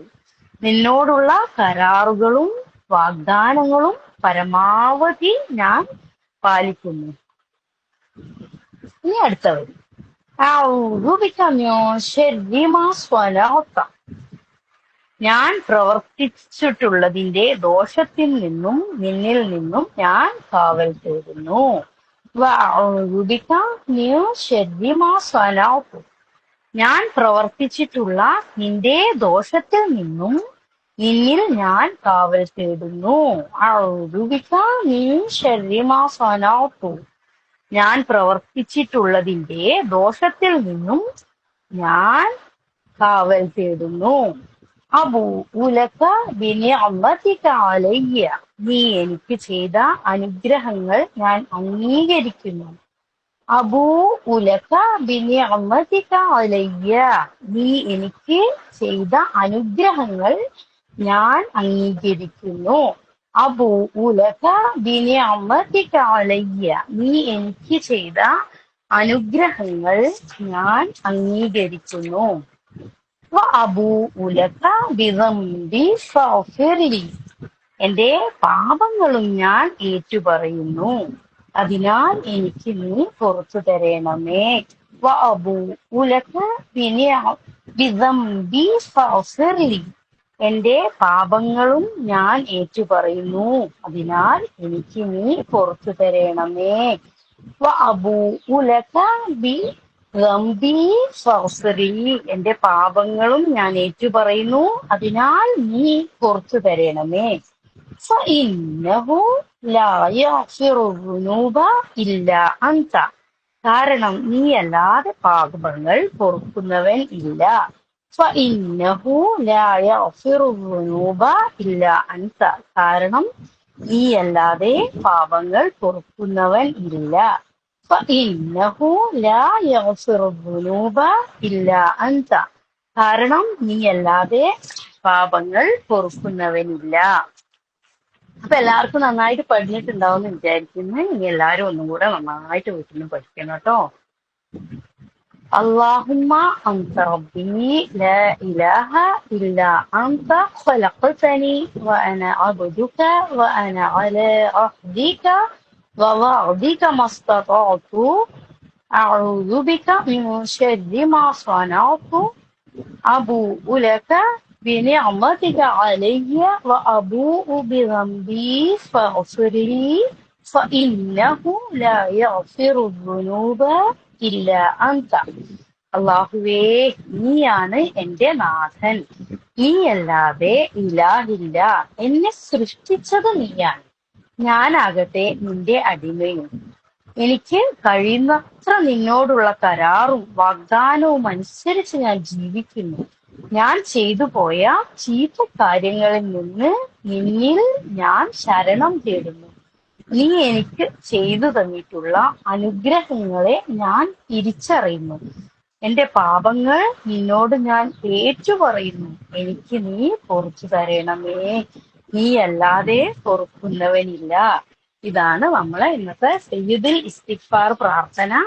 നിന്നോടുള്ള കരാറുകളും വാഗ്ദാനങ്ങളും പരമാവധി ഞാൻ പാലിക്കുന്നു. ഇനി അടുത്തവർ, അഊദു ബിക മിൻ ശർരി മാ സ്വനഅത, ഞാൻ പ്രവർത്തിച്ചിട്ടുള്ളതിന്റെ ദോഷത്തിൽ നിന്നും നിന്നിൽ നിന്നും ഞാൻ കാവൽ തേടുന്നു. വഅഊദു ബിക മിൻ ശർരി മാ സ്വനഅതു, ഞാൻ പ്രവർത്തിച്ചിട്ടുള്ള നിന്റെ ദോഷത്തിൽ നിന്നും നിന്നിൽ ഞാൻ കാവൽ തേടുന്നു. അഊദു ബിക മിൻ ശർരി മാ സ്വനഅതു, ഞാൻ പ്രവർത്തിച്ചിട്ടുള്ളതിന്റെ ദോഷത്തിൽ നിന്നും ഞാൻ കാവൽ തേടുന്നു. അബൂഉ ലക ബിനിഅമതിക അലയ്യ, നീ എനിക്ക് ചെയ്ത അനുഗ്രഹങ്ങൾ ഞാൻ അംഗീകരിക്കുന്നു. അബൂഉ ലക ബിനിഅമതിക അലയ്യ, നീ എനിക്ക് ചെയ്ത അനുഗ്രഹങ്ങൾ ഞാൻ അംഗീകരിക്കുന്നു. അബൂഉലക ബിനിഅമതിക അലയ്യ, നീ എനിക്ക് ചെയ്ത അനുഗ്രഹങ്ങൾ ഞാൻ അംഗീകരിക്കുന്നു. വഅബൂഉലക ബിദംബി ഫഗ്ഫിർലി, എന്റെ പാപങ്ങളും ഞാൻ ഏറ്റുപറയുന്നു, അതിനാൽ എനിക്ക് നീ പുറത്തു തരണമേ. വഅബൂഉലക ബിദംബി ഫഗ്ഫിർലി, എന്റെ പാപങ്ങളും ഞാൻ ഏറ്റുപറയുന്നു, അതിനാൽ എനിക്ക് നീ പുറത്തു തരണമേ. വഅബൂഉലക ബിദംബി ഫഗ്ഫിർലി, എന്റെ പാപങ്ങളും ഞാൻ ഏറ്റുപറയുന്നു, അതിനാൽ നീ പുറത്തു തരണമേ. ഫഇന്നഹു ലാ യഗ്ഫിറു ദുനൂബ ഇല്ലാ അൻത, കാരണം നീയല്ലാതെ പാപങ്ങൾ പൊറുക്കുന്നവൻ ഇല്ല. ഫഇന്നഹു ലാ യഗ്ഫിറു ദുനൂബ ഇല്ലാ അൻത, കാരണം നീയല്ലാതെ പാപങ്ങൾ പൊറുക്കുന്നവൻ ഇല്ല. ഫഇന്നഹു ലാ യഗ്ഫിറു ദുനൂബ ഇല്ലാ അൻത, കാരണം നീയല്ലാതെ പാപങ്ങൾ പൊറുക്കുന്നവനില്ല. അപ്പൊ എല്ലാവർക്കും നന്നായിട്ട് പഠിച്ചിട്ടുണ്ടാവും എന്ന് വിചാരിക്കുന്നു. ഇനി എല്ലാരും ഒന്നും കൂടെ നന്നായിട്ട് വീട്ടിൽ പഠിക്കണം കേട്ടോ. اللهم أنت ربي لا إله إلا أنت خلقتني وأنا عبدك وأنا على عهدك ووعدك ما استطعت أعوذ بك من شر ما صنعت أبوء لك بنعمتك علي وأبوء بذنبي فاغفر لي فإنه لا يغفر الذنوب ഇല്ല അന്ത. അള്ളാഹുവേ, നീയാണ് എന്റെ നാഥൻ, നീയല്ലാതെ ഇലാഹില്ല. എന്നെ സൃഷ്ടിച്ചത് നീയാണ്, ഞാനാകട്ടെ നിന്റെ അടിമയും. എനിക്ക് കഴിയുന്നത്ര നിന്നോടുള്ള കരാറും വാഗ്ദാനവും അനുസരിച്ച് ഞാൻ ജീവിക്കുന്നു. ഞാൻ ചെയ്തു പോയ ചീത്ത കാര്യങ്ങളിൽ നിന്ന് നിന്നിൽ ഞാൻ ശരണം തേടുന്നു. നീ എനിക്ക് ചെയ്തു തന്നിട്ടുള്ള അനുഗ്രഹങ്ങളെ ഞാൻ തിരിച്ചറിയുന്നു. എന്റെ പാപങ്ങൾ നിന്നോട് ഞാൻ ഏറ്റുപറയുന്നു. എനിക്ക് നീ പൊറുച്ചു തരണമേ, നീ അല്ലാതെ പൊറുക്കുന്നവനില്ല. ഇതാണ് നമ്മളെ ഇന്നത്തെ സയ്യിദുൽ ഇസ്തിഗ്ഫാർ പ്രാർത്ഥന.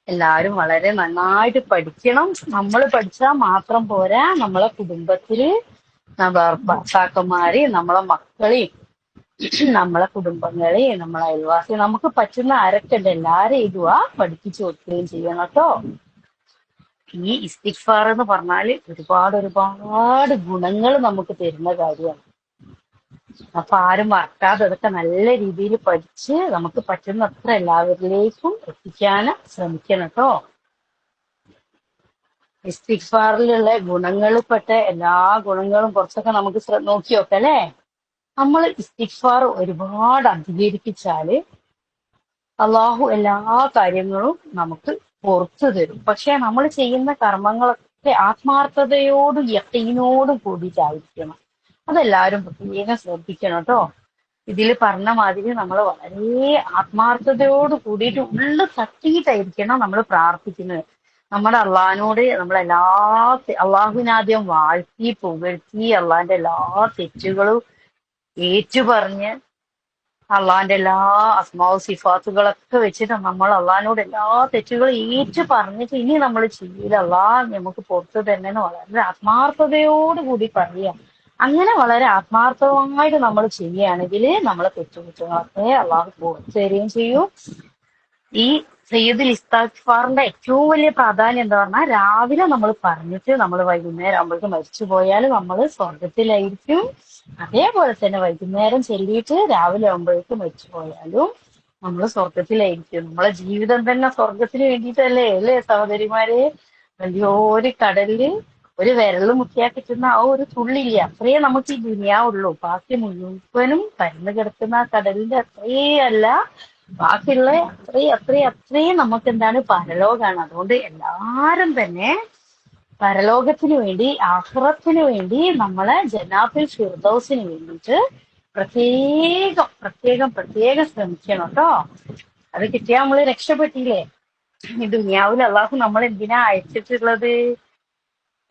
എല്ലാവരും വളരെ നന്നായിട്ട് പഠിക്കണം. നമ്മൾ പഠിച്ചാൽ മാത്രം പോരാ, നമ്മളെ കുടുംബത്തില് ഭർത്താക്കന്മാരെയും നമ്മളെ മക്കളെയും നമ്മളെ കുടുംബങ്ങളെ നമ്മളെ അയൽവാസി നമുക്ക് പറ്റുന്ന ആരൊക്കെയുണ്ട് എല്ലാരും ഇതുവാ പഠിപ്പിച്ചു കൊടുക്കുകയും ചെയ്യണം കേട്ടോ. ഈ ഇസ്തിഗ്ഫാർ എന്ന് പറഞ്ഞാല് ഒരുപാട് ഗുണങ്ങൾ നമുക്ക് തരുന്ന കാര്യമാണ്. അപ്പൊ ആരും മറക്കാതെ അതൊക്കെ നല്ല രീതിയിൽ പഠിച്ച് നമുക്ക് പറ്റുന്നത്ര എല്ലാവരിലേക്കും എത്തിക്കാൻ ശ്രമിക്കണം കേട്ടോ. ഇസ്തിഗ്ഫാറിലുള്ള ഗുണങ്ങളിൽപ്പെട്ട എല്ലാ ഗുണങ്ങളും കുറച്ചൊക്കെ നമുക്ക് നോക്കി നോക്കാം അല്ലേ. നമ്മൾ ഇസ്തിഗ്ഫാർ ഒരുപാട് അധികരിപ്പിച്ചാല് അള്ളാഹു എല്ലാ കാര്യങ്ങളും നമുക്ക് പുറത്തു തരും. പക്ഷെ നമ്മൾ ചെയ്യുന്ന കർമ്മങ്ങളൊക്കെ ആത്മാർത്ഥതയോടും യഖീനോടും കൂടിയിട്ടായിരിക്കണം. അതെല്ലാവരും പ്രത്യേകം ശ്രദ്ധിക്കണം കേട്ടോ. ഇതിൽ പറഞ്ഞ മാതിരി നമ്മൾ വളരെ ആത്മാർത്ഥതയോട് കൂടിയിട്ട് ഉള്ളു തട്ടിയിട്ടായിരിക്കണം നമ്മൾ പ്രാർത്ഥിക്കുന്നത്. നമ്മുടെ അള്ളാഹിനോട് നമ്മളെല്ലാ അള്ളാഹുവിനാദ്യം വാഴ്ത്തി പുകഴ്ത്തി അള്ളാഹിന്റെ എല്ലാ തെറ്റുകളും ഏറ്റുപറഞ്ഞ് അള്ളാഹിന്റെ എല്ലാ അസ്മാവ് സിഫാത്തുകളൊക്കെ വെച്ചിട്ട് നമ്മൾ അള്ളാഹിനോട് എല്ലാ തെറ്റുകളും ഏറ്റു പറഞ്ഞിട്ട് ഇനി നമ്മൾ ചെയ്യില്ല, അള്ളാഹ് നമുക്ക് പുറത്തു തരണമെന്ന് വളരെ ആത്മാർത്ഥതയോട് കൂടി പറയുക. അങ്ങനെ വളരെ ആത്മാർത്ഥമായിട്ട് നമ്മൾ ചെയ്യുകയാണെങ്കിൽ നമ്മളെ തെറ്റുകുറ്റങ്ങളൊക്കെ അള്ളാഹു പുറത്തു തരികയും ചെയ്യും. ഈ സയ്യിദുൽ ഇസ്തിഗ്ഫാറിന്റെ ഏറ്റവും വലിയ പ്രാധാന്യം എന്താ പറഞ്ഞാൽ, രാവിലെ നമ്മൾ പറഞ്ഞിട്ട് നമ്മൾ വൈകുന്നേരം ആകുമ്പോഴേക്കും മരിച്ചു പോയാൽ നമ്മൾ സ്വർഗത്തിലായിരിക്കും. അതേപോലെ തന്നെ വൈകുന്നേരം ചൊല്ലിയിട്ട് രാവിലെ ആകുമ്പോഴേക്കും മരിച്ചു പോയാലും നമ്മൾ സ്വർഗത്തിലായിരിക്കും. നമ്മളെ ജീവിതം തന്നെ സ്വർഗത്തിന് വേണ്ടിയിട്ടല്ലേ അല്ലേ സഹോദരിമാരെ. വലിയൊരു കടലില് ഒരു വിരല് മുക്കിയാൽ കിട്ടുന്ന ആ ഒരു തുള്ളിയില്ല, അത്രയേ നമുക്ക് ഈ ദുനിയാവുള്ളൂ. ബാക്കി മുഴുവനും പരന്നു കിടക്കുന്ന ആ കടലിന്റെ അത്രയേ അല്ല, ബാക്കിയുള്ള അത്രയും നമുക്ക് എന്താണ് പരലോകാണ്. അതുകൊണ്ട് എല്ലാരും തന്നെ പരലോകത്തിന് വേണ്ടി ആഖിറത്തിന് വേണ്ടി നമ്മളെ ജന്നാത്തുൽ ഫിർദൗസിന് വേണ്ടിയിട്ട് പ്രത്യേകം ശ്രമിക്കണം കേട്ടോ. അത് കിട്ടിയാൽ നമ്മള് രക്ഷപ്പെട്ടില്ലേ. ഈ ദുനിയാവിൽ അള്ളാഹു നമ്മൾ എന്തിനാ അയച്ചിട്ടുള്ളത്?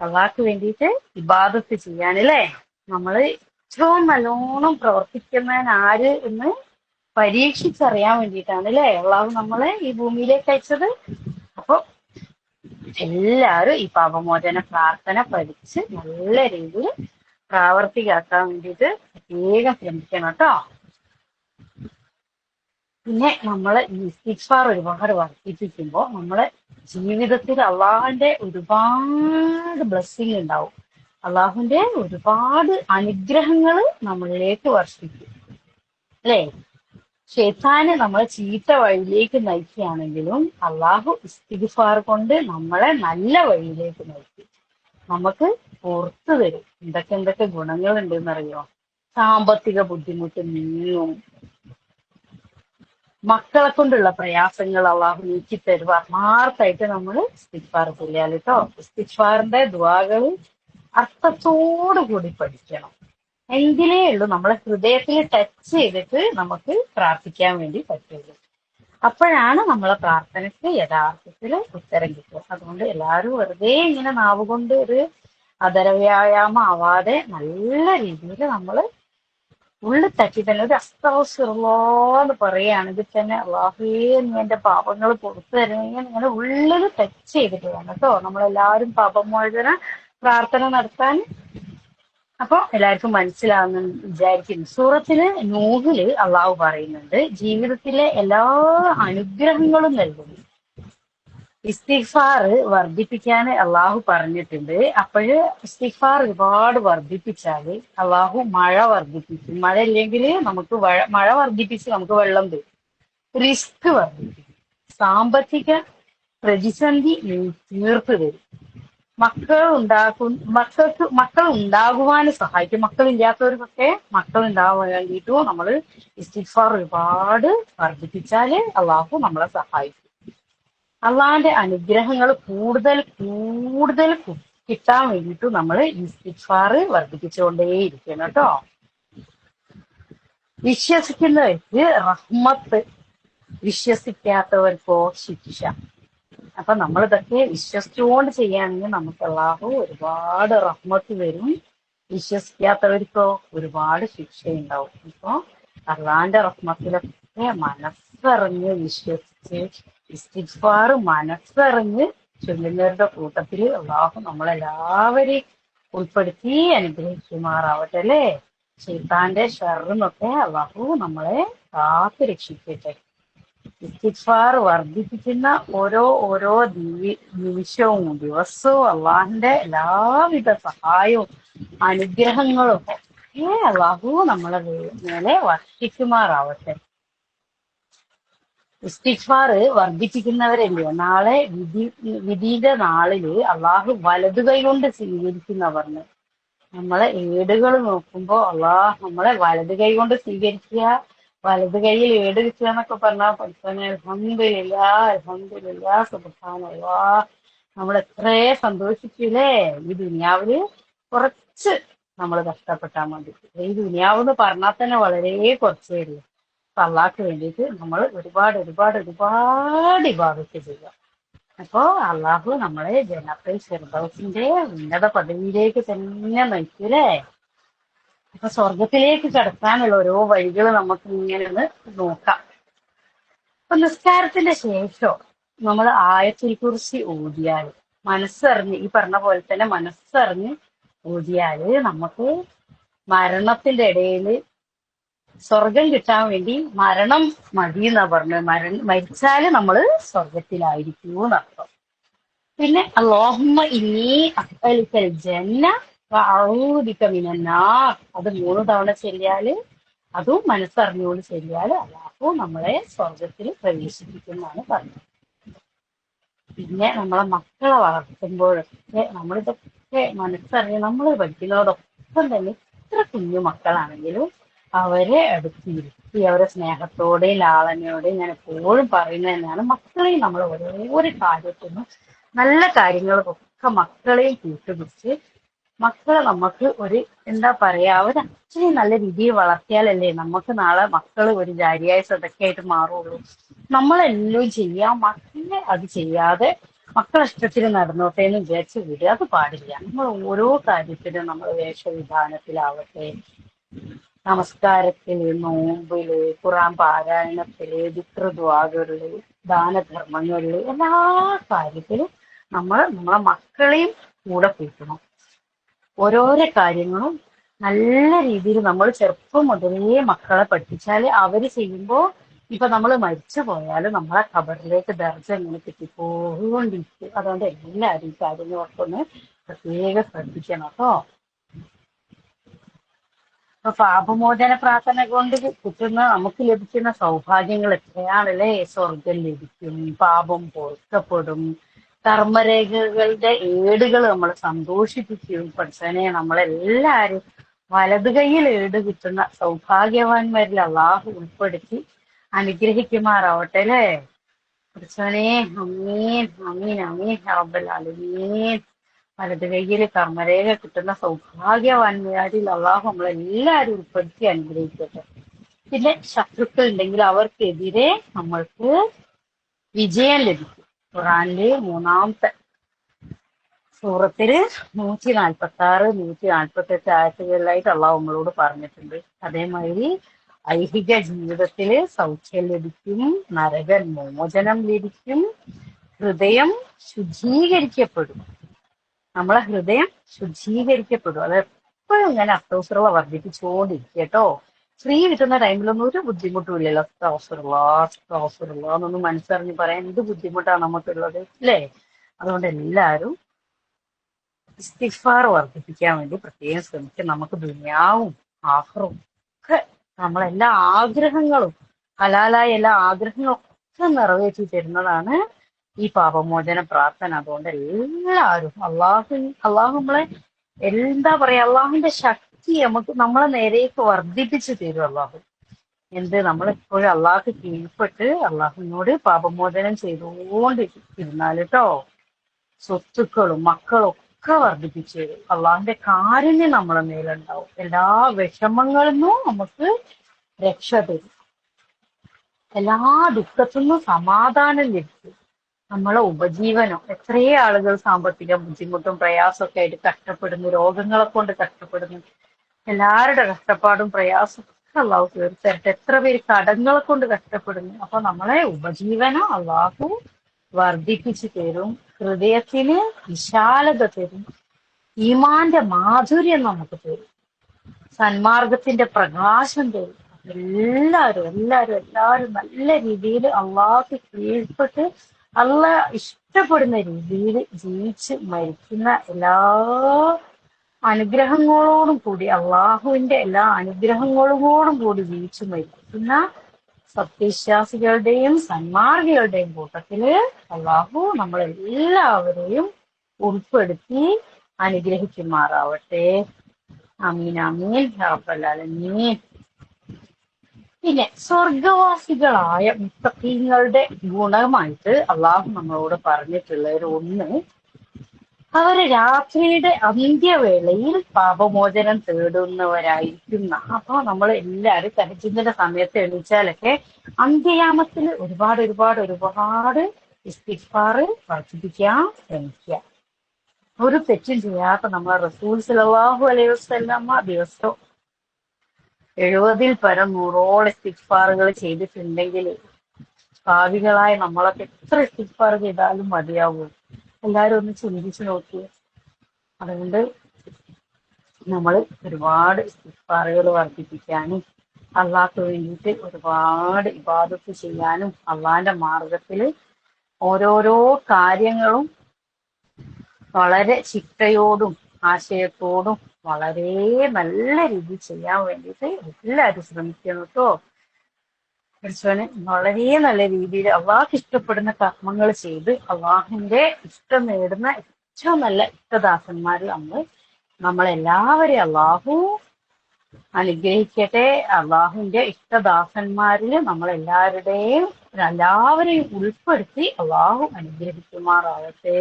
അള്ളാഹ്ക്ക് വേണ്ടിയിട്ട് ഇബാദത്ത് ചെയ്യാനല്ലേ. നമ്മള് ഏറ്റവും നല്ലോണം പ്രവർത്തിക്കുന്നവൻ ആര് എന്ന് പരീക്ഷിച്ചറിയാൻ വേണ്ടിയിട്ടാണ് അല്ലേ അള്ളാഹു നമ്മളെ ഈ ഭൂമിയിലേക്ക് അയച്ചത്. അപ്പൊ എല്ലാവരും ഈ പാപമോചന പ്രാർത്ഥന പഠിച്ച് നല്ല രീതിയിൽ പ്രാവർത്തികമാക്കാൻ വേണ്ടിയിട്ട് പ്രത്യേകം ശ്രമിക്കണം കേട്ടോ. പിന്നെ നമ്മളെ ഈ ഇസ്തിഗ്ഫാർ ഒരുപാട് വർദ്ധിപ്പിക്കുമ്പോൾ നമ്മളെ ജീവിതത്തിൽ അള്ളാഹുവിന്റെ ഒരുപാട് ബ്ലെസ്സിങ് ഉണ്ടാവും. അള്ളാഹുവിന്റെ ഒരുപാട് അനുഗ്രഹങ്ങൾ നമ്മളിലേക്ക് വർഷിക്കും അല്ലേ. ഷെയ്ത്താന് നമ്മളെ ചീത്ത വഴിയിലേക്ക് നയിക്കുകയാണെങ്കിലും അള്ളാഹു ഇസ്തിഗ്ഫാർ കൊണ്ട് നമ്മളെ നല്ല വഴിയിലേക്ക് നയിക്കും. നമുക്ക് പുറത്തു തരും. എന്തൊക്കെ ഗുണങ്ങളുണ്ട് എന്നറിയോ? സാമ്പത്തിക ബുദ്ധിമുട്ട് നീങ്ങും, മക്കളെ കൊണ്ടുള്ള പ്രയാസങ്ങൾ അള്ളാഹു നീക്കി തരുക. ആത്മാർത്ഥമായിട്ട് നമ്മൾ ഇസ്തിഗ്ഫാർ ചെയ്യാൻ കേട്ടോ. ഇസ്തിഗ്ഫാറിന്റെ ദുആകള് അർത്ഥത്തോടു കൂടി പഠിക്കണം. എങ്കിലേ ഉള്ളൂ നമ്മളെ ഹൃദയത്തിൽ ടച്ച് ചെയ്തിട്ട് നമുക്ക് പ്രാർത്ഥിക്കാൻ വേണ്ടി പറ്റുള്ളൂ. അപ്പോഴാണ് നമ്മളെ പ്രാർത്ഥനയ്ക്ക് യഥാർത്ഥത്തിൽ ഉത്തരം കിട്ടുക. അതുകൊണ്ട് എല്ലാവരും വെറുതെ ഇങ്ങനെ നാവുകൊണ്ട് ഒരു അധരവ്യായാമം ആവാതെ നല്ല രീതിയിൽ നമ്മൾ ഉള്ളിൽ തട്ടി തന്നെ ഒരു അസ്തവസ്ന്ന് പറയുകയാണെങ്കിൽ തന്നെ അള്ളാഹേ നീ എന്റെ പാപങ്ങൾ പുറത്തു തരണമെങ്കിൽ ഇങ്ങനെ ഉള്ളിൽ ടച്ച് ചെയ്തിട്ട് വേണം കേട്ടോ നമ്മളെല്ലാവരും പാപമോചന പ്രാർത്ഥന നടത്താൻ. അപ്പൊ എല്ലാവർക്കും മനസ്സിലാവുന്ന വിചാരിക്കുന്നു. സൂറത്തില് നൂഹില് അള്ളാഹു പറയുന്നുണ്ട് ജീവിതത്തിലെ എല്ലാ അനുഗ്രഹങ്ങളും നൽകുന്നു. ഇസ്തിഗ്ഫാർ വർദ്ധിപ്പിക്കാൻ അള്ളാഹു പറഞ്ഞിട്ടുണ്ട്. അപ്പോഴ് ഇസ്തിഗ്ഫാർ ഒരുപാട് വർദ്ധിപ്പിച്ചാല് അള്ളാഹു മഴ വർദ്ധിപ്പിക്കും. മഴ ഇല്ലെങ്കിൽ നമുക്ക് മഴ വർദ്ധിപ്പിച്ച് നമുക്ക് വെള്ളം തരും. റിസ്ക് വർദ്ധിപ്പിക്കും. സാമ്പത്തിക പ്രതിസന്ധി തീർത്ത് തരും. മക്കൾ ഉണ്ടാകുവാനും സഹായിക്കും. മക്കളില്ലാത്തവർക്കൊക്കെ മക്കൾ ഉണ്ടാവാൻ വേണ്ടിയിട്ടും നമ്മൾ ഇസ്തിഗ്ഫാർ ഒരുപാട് വർദ്ധിപ്പിച്ചാല് അള്ളാഹു നമ്മളെ സഹായിക്കും. അള്ളാന്റെ അനുഗ്രഹങ്ങൾ കൂടുതൽ കൂടുതൽ കിട്ടാൻ വേണ്ടിയിട്ട് നമ്മൾ ഇസ്തിഗ്ഫാർ വർദ്ധിപ്പിച്ചുകൊണ്ടേയിരിക്കണം കേട്ടോ. വിശ്വസിക്കുന്നവർക്ക് റഹ്മത്ത്, വിശ്വസിക്കാത്തവർക്കോ ശിക്ഷ. അപ്പൊ നമ്മളിതൊക്കെ വിശ്വസിച്ചുകൊണ്ട് ചെയ്യുകയാണെങ്കിൽ നമുക്ക് അള്ളാഹു ഒരുപാട് റഹ്മത്ത് വരും. വിശ്വസിക്കാത്തവർക്കോ ഒരുപാട് ശിക്ഷയുണ്ടാവും. ഇപ്പൊ അള്ളാന്റെ റഹ്മത്തിലൊക്കെ മനസ്സറിഞ്ഞ് വിശ്വസിച്ച് ഇസ്തിഗ്ഫാർ മനസ്സറിഞ്ഞ് ചൊല്ലുന്നവരുടെ കൂട്ടത്തിൽ അള്ളാഹു നമ്മളെല്ലാവരെയും ഉൾപ്പെടുത്തി അനുഗ്രഹിക്കുമാറാവട്ടെ അല്ലേ. ശൈത്താന്റെ ഷർറിന്നൊക്കെ അള്ളാഹു നമ്മളെ കാത്തു രക്ഷിക്കട്ടെ. ഇസ്തിഗ്ഫാർ വർദ്ധിപ്പിക്കുന്ന ഓരോ നിമിഷവും ദിവസവും അള്ളാഹിന്റെ എല്ലാവിധ സഹായവും അനുഗ്രഹങ്ങളും ഒക്കെ അള്ളാഹു നമ്മളെ മേലെ വർഷിക്കുമാറാവട്ടെ. ഇസ്തിഗ്ഫാർ വർദ്ധിപ്പിക്കുന്നവരല്ലേ നാളെ വിധിയുടെ നാളില് അള്ളാഹു വലതു കൈ കൊണ്ട് സ്വീകരിക്കുന്നവർന്ന്. നമ്മളെ ഏടുകൾ നോക്കുമ്പോ അള്ളാഹ് നമ്മളെ വലതു കൈ കൊണ്ട് സ്വീകരിക്കുക. വലത് കൈയിൽ ഏട് കിട്ടുക എന്നൊക്കെ പറഞ്ഞാൽ പഠിച്ചാൽ അൽഹംദുലില്ലാ സുബ്ഹാനല്ലാഹ് നമ്മൾ എത്രേ സന്തോഷിച്ചില്ലേ. ഈ ദുനിയാവില് കുറച്ച് നമ്മൾ കഷ്ടപ്പെട്ടാൽ മതി. ഈ ദുനിയാവ് എന്ന് പറഞ്ഞാൽ തന്നെ വളരെ കുറച്ചേ ഉള്ളൂ. അപ്പൊ അള്ളാഹ്ക്ക് വേണ്ടിയിട്ട് നമ്മൾ ഒരുപാട് ഇബാദത്ത് ചെയ്യുക. അപ്പോ അള്ളാഹു നമ്മളെ ജന്നത്തുൽ ഫിർദൗസിന്റെ ഉന്നത പദവിയിലേക്ക് തന്നെ നയിക്കൂലേ. അപ്പൊ സ്വർഗത്തിലേക്ക് കടക്കാനുള്ള ഓരോ വഴികൾ നമുക്ക് ഇങ്ങനെ ഒന്ന് നോക്കാം. അപ്പൊ നിസ്കാരത്തിന്റെ ശേഷം നമ്മൾ ആയത്തുൽ കുർസി ഓതിയാല് മനസ്സറിഞ്ഞ് ഈ പറഞ്ഞ പോലെ തന്നെ മനസ്സറിഞ്ഞ് ഓതിയാല് നമുക്ക് മരണത്തിന്റെ ഇടയിൽ സ്വർഗം കിട്ടാൻ വേണ്ടി മരണം മതി എന്നാ പറഞ്ഞത്. മരിച്ചാല് നമ്മള് സ്വർഗത്തിലായിരിക്കൂ എന്നർത്ഥം. പിന്നെ അല്ലാഹുമ്മ ഇന്നീ അസ്അലുക്കൽ ജന്ന വഅഊദുക മിനൻ നാർ അത് 3 തവണ ചൊല്ലിയാല് അതും മനസ്സറിഞ്ഞുകൊണ്ട് ചൊല്ലിയാല് അല്ലാഹു നമ്മളെ സ്വർഗത്തിൽ പ്രവേശിപ്പിക്കുന്നതാണ് പറഞ്ഞത്. പിന്നെ നമ്മളെ മക്കളെ വളർത്തുമ്പോഴൊക്കെ നമ്മളിതൊക്കെ മനസ്സറിഞ്ഞ് നമ്മൾ പഠിക്കുന്നതോടൊപ്പം തന്നെ എത്ര കുഞ്ഞു മക്കളാണെങ്കിലും അവരെ അടുത്തിരുത്തി അവരെ സ്നേഹത്തോടെയും ലാളനയോടെയും ഞാൻ എപ്പോഴും പറയുന്നത് തന്നെയാണ് മക്കളെയും നമ്മൾ ഓരോ കാര്യത്തിനും നല്ല കാര്യങ്ങൾക്കൊക്കെ മക്കളെയും കൂട്ടുപിടിച്ച് മക്കളെ നമുക്ക് ഒരു എന്താ പറയാ ഒരു അത്രയും നല്ല രീതിയിൽ വളർത്തിയാലല്ലേ നമുക്ക് നാളെ മക്കള് ഒരു ജാരിയായ സദക്കയായിട്ട് മാറുള്ളൂ. നമ്മളെല്ലാം ചെയ്യാം, മക്കളെ അത് ചെയ്യാതെ മക്കളെ ഇഷ്ടത്തിന് നടന്നോട്ടെ എന്ന് വിചാരിച്ച് വിടുക അത് പാടില്ല. നമ്മൾ ഓരോ കാര്യത്തിനും നമ്മൾ വേഷവിധാനത്തിലാവട്ടെ നമസ്കാരത്തില്, നോമ്പില്, ഖുറാൻ പാരായണത്തില്, ദിക്റുദ്വാകളില്, ദാനധർമ്മങ്ങളില്, എല്ലാ കാര്യത്തിലും നമ്മൾ നമ്മളെ മക്കളെയും കൂടെ കൂട്ടണം. ഓരോരോ കാര്യങ്ങളും നല്ല രീതിയിൽ നമ്മൾ ചെറുപ്പം മുതലേ മക്കളെ പഠിപ്പിച്ചാല് അവര് ചെയ്യുമ്പോ ഇപ്പൊ നമ്മൾ മരിച്ചു പോയാലും നമ്മളെ ഖബറിലേക്ക് ദർജ ഇങ്ങനെ കിട്ടിപ്പോകൊണ്ടിരിക്കും. അതുകൊണ്ട് എല്ലാവരും ഈ കാര്യങ്ങളൊക്കെ ഒന്ന് പ്രത്യേകം ശ്രദ്ധിക്കണം കേട്ടോ. അപ്പൊ പാപമോചന പ്രാർത്ഥന കൊണ്ട് കിട്ടുന്ന നമുക്ക് ലഭിക്കുന്ന സൗഭാഗ്യങ്ങൾ എത്രയാണല്ലേ. സ്വർഗം ലഭിക്കും, പാപം പൊറുക്കപ്പെടും, കർമ്മരേഖകളുടെ ഏടുകൾ നമ്മളെ സന്തോഷിപ്പിക്കും. പഠിച്ചനെ നമ്മളെല്ലാരും വലതു കൈയിൽ ഏട് കിട്ടുന്ന സൗഭാഗ്യവാന്മാരിൽ അള്ളാഹു ഉൾപ്പെടുത്തി അനുഗ്രഹിക്കുമാറാവട്ടെ അല്ലേ. പഠിച്ചനെ അമീൻ അമീൻ അമീൻ റബ്ബൽ ആലമീൻ. വലത് കൈയിൽ കർമ്മരേഖ കിട്ടുന്ന സൗഭാഗ്യവാന്മാരിൽ അള്ളാഹു നമ്മളെല്ലാരും ഉൾപ്പെടുത്തി അനുഗ്രഹിക്കട്ടെ. പിന്നെ ശത്രുക്കൾ ഉണ്ടെങ്കിൽ അവർക്കെതിരെ നമ്മൾക്ക് വിജയം ലഭിക്കും. ഖുറാനില് 3-ാമത്തെ സൂറത്തില് 146, 148 ആയത്തുകളിലായിട്ട് അള്ളാഹു നമ്മളോട് പറഞ്ഞിട്ടുണ്ട്. അതേമാതിരി ഐഹിക ജീവിതത്തില് സൗഖ്യം ലഭിക്കും, നരക മോചനം ലഭിക്കും, ഹൃദയം ശുചീകരിക്കപ്പെടും. നമ്മളെ ഹൃദയം ശുചീകരിക്കപ്പെടും. അത് എപ്പോഴും ഇങ്ങനെ അസ്തോസ്രവ വർദ്ധിപ്പിച്ചുകൊണ്ടിരിക്കുക കേട്ടോ. ഫ്രീ കിട്ടുന്ന ടൈമിലൊന്നും ഒരു ബുദ്ധിമുട്ടും ഇല്ലല്ലോ. അസ്തോസ്രല്ല എന്നൊന്നും മനസ്സറിഞ്ഞ് പറയാൻ എന്ത് ബുദ്ധിമുട്ടാണ് നമുക്കുള്ളത് അല്ലേ. അതുകൊണ്ട് എല്ലാവരും ഇസ്തിഗ്ഫാർ വർദ്ധിപ്പിക്കാൻ വേണ്ടി പ്രത്യേകം ശ്രമിക്കുക. നമുക്ക് ദുനിയാവും ആഖിറവും ഒക്കെ നമ്മളെല്ലാ ആഗ്രഹങ്ങളും ഹലാലായ എല്ലാ ആഗ്രഹങ്ങളും ഒക്കെ നിറവേറ്റി തരുന്നതാണ് ഈ പാപമോചന പ്രാർത്ഥന. അതുകൊണ്ട് എല്ലാവരും അള്ളാഹു നമ്മളെ എന്താ പറയാ, അള്ളാഹുവിന്റെ ശക്തി നമ്മളെ നേരേക്ക് വർദ്ധിപ്പിച്ചു തരും അള്ളാഹു. നമ്മളെപ്പോഴും അള്ളാഹ്ക്ക് കീഴ്പ്പെട്ട് അള്ളാഹുവിനോട് പാപമോചനം ചെയ്തുകൊണ്ട് ഇരുന്നാൽ കേട്ടോ, സ്വത്തുക്കളും മക്കളും ഒക്കെ വർദ്ധിപ്പിച്ചു തരും. അള്ളാഹിന്റെ കാരുണ്യം നമ്മളെ മേലുണ്ടാവും. എല്ലാ വിഷമങ്ങളിൽ നിന്നും നമുക്ക് രക്ഷ തരും. എല്ലാ ദുഃഖത്തിൽ നിന്നും സമാധാനം ലഭിക്കും. നമ്മളെ ഉപജീവനം, എത്രയോ ആളുകൾ സാമ്പത്തിക ബുദ്ധിമുട്ടും പ്രയാസമൊക്കെ ആയിട്ട് കഷ്ടപ്പെടുന്നു, രോഗങ്ങളെ കൊണ്ട് കഷ്ടപ്പെടുന്നു. എല്ലാവരുടെ കഷ്ടപ്പാടും പ്രയാസം ഒക്കെ അള്ളാഹു തീർച്ചയായിട്ടും. എത്ര പേര് കടങ്ങളെ കൊണ്ട് കഷ്ടപ്പെടുന്നു. അപ്പൊ നമ്മളെ ഉപജീവനം അള്ളാഹു വർദ്ധിപ്പിച്ചു തരും. ഹൃദയത്തിന് വിശാലത തരും. ഈമാന്റെ മാധുര്യം നമുക്ക് തരും. സന്മാർഗത്തിന്റെ പ്രകാശം തരും. എല്ലാവരും എല്ലാവരും എല്ലാവരും നല്ല രീതിയിൽ അള്ളാഹ്ക്ക് കീഴ്പ്പെട്ട് അള്ളാഹ് ഇഷ്ടപ്പെടുന്ന രീതിയിൽ ജീവിച്ച് മരിക്കുന്ന എല്ലാ അനുഗ്രഹങ്ങളോടും കൂടി, അള്ളാഹുവിന്റെ എല്ലാ അനുഗ്രഹങ്ങളോടും കൂടി ജീവിച്ചു മരിക്കുന്ന സത്യവിശ്വാസികളുടെയും സന്മാർഗികളുടെയും കൂട്ടത്തില് അള്ളാഹു നമ്മളെല്ലാവരെയും ഉൾപ്പെടുത്തി അനുഗ്രഹിക്കുമാറാവട്ടെ. അമീൻ അമീൻ റബ്ബൽ ആലമീൻ. പിന്നെ സ്വർഗവാസികളായ മുത്തഖീങ്ങളുടെ ഗുണമായിട്ട് അള്ളാഹു നമ്മളോട് പറഞ്ഞിട്ടുള്ള ഒന്ന്, അവര് രാത്രിയുടെ അന്ത്യവേളയിൽ പാപമോചനം തേടുന്നവരായിരിക്കുന്ന. അപ്പൊ നമ്മൾ എല്ലാവരും തഹജ്ജുദിന്റെ സമയത്ത് എണീച്ചാലൊക്കെ അന്ത്യയാമത്തിൽ ഒരുപാട് ഒരുപാട് ഒരുപാട് ഇസ്തിഗ്ഫാർ വർദ്ധിപ്പിക്കാൻ ശ്രമിക്കുക. ഒരു തെറ്റും ചെയ്യാത്ത നമ്മളെ റസൂൽ സല്ലല്ലാഹു അലൈഹി വസല്ലമ ദിവസം 70-ൽ പരം 100ഓളം ഇസ്തിഗ്ഫാറുകൾ ചെയ്തിട്ടുണ്ടെങ്കിൽ ഭാവികളായ നമ്മളൊക്കെ എത്ര ഇസ്തിഗ്ഫാർ ചെയ്താലും മതിയാവും. എല്ലാവരും ഒന്ന് ചിന്തിച്ചു നോക്കി. അതുകൊണ്ട് നമ്മൾ ഒരുപാട് ഇസ്തിഗ്ഫാറുകൾ വർദ്ധിപ്പിക്കാനും അള്ളാഹ്ക്ക് വേണ്ടിയിട്ട് ഒരുപാട് ഇബാദത്ത് ചെയ്യാനും അള്ളാഹിന്റെ മാർഗത്തിൽ ഓരോരോ കാര്യങ്ങളും വളരെ ചിട്ടയോടും ആശയത്തോടും വളരെ നല്ല രീതിയിൽ ചെയ്യാൻ വേണ്ടിയിട്ട് എല്ലാവരും ശ്രമിക്കണം കേട്ടോ. പഠിച്ചവന് വളരെ നല്ല രീതിയിൽ അള്ളാഹ്ക്ക് ഇഷ്ടപ്പെടുന്ന കർമ്മങ്ങൾ ചെയ്ത് അള്ളാഹുവിന്റെ ഇഷ്ടം നേടുന്ന ഏറ്റവും നല്ല ഇഷ്ടദാസന്മാരിൽ നമ്മളെല്ലാവരെയും അള്ളാഹു അനുഗ്രഹിക്കട്ടെ. അള്ളാഹുവിന്റെ ഇഷ്ടദാസന്മാരിൽ എല്ലാവരെയും ഉൾപ്പെടുത്തി അള്ളാഹു അനുഗ്രഹിക്കുമാറാവട്ടെ.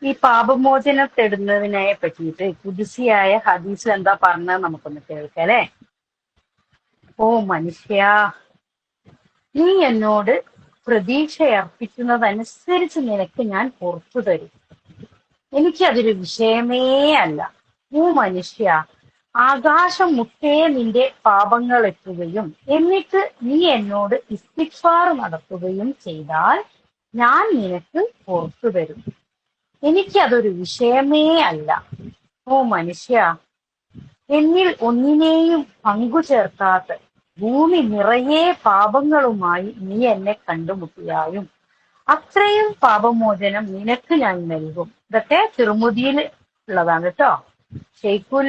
ഈ പാപമോചനം തേടുന്നതിനെ പറ്റിയിട്ട് കുദ്സിയായ ഹദീസിൽ എന്താ പറഞ്ഞത് നമുക്കൊന്ന് കേൾക്കാം അല്ലെ. ഓ മനുഷ്യ, നീ എന്നോട് പ്രതീക്ഷയർപ്പിക്കുന്നതനുസരിച്ച് നിനക്ക് ഞാൻ പുറത്തു തരും. എനിക്കതൊരു വിഷയമേ അല്ല. ഓ മനുഷ്യ, ആകാശം മുട്ടേ നിന്റെ പാപങ്ങൾ എത്തുകയും എന്നിട്ട് നീ എന്നോട് ഇസ്തിഗ്ഫാർ നടത്തുകയും ചെയ്താൽ ഞാൻ നിനക്ക് പുറത്തു തരും. എനിക്കതൊരു വിഷയമേ അല്ല. ഓ മനുഷ്യ, എന്നിൽ ഒന്നിനെയും പങ്കു ചേർക്കാത്ത ഭൂമി നിറയെ പാപങ്ങളുമായി നീ എന്നെ കണ്ടുമുട്ടിയാലും അത്രയും പാപമോചനം നിനക്ക് ഞാൻ നൽകും. ഇതൊക്കെ തിരുമുതിയിൽ ഉള്ളതാണ് കേട്ടോ. ഷെയ്ഖുൽ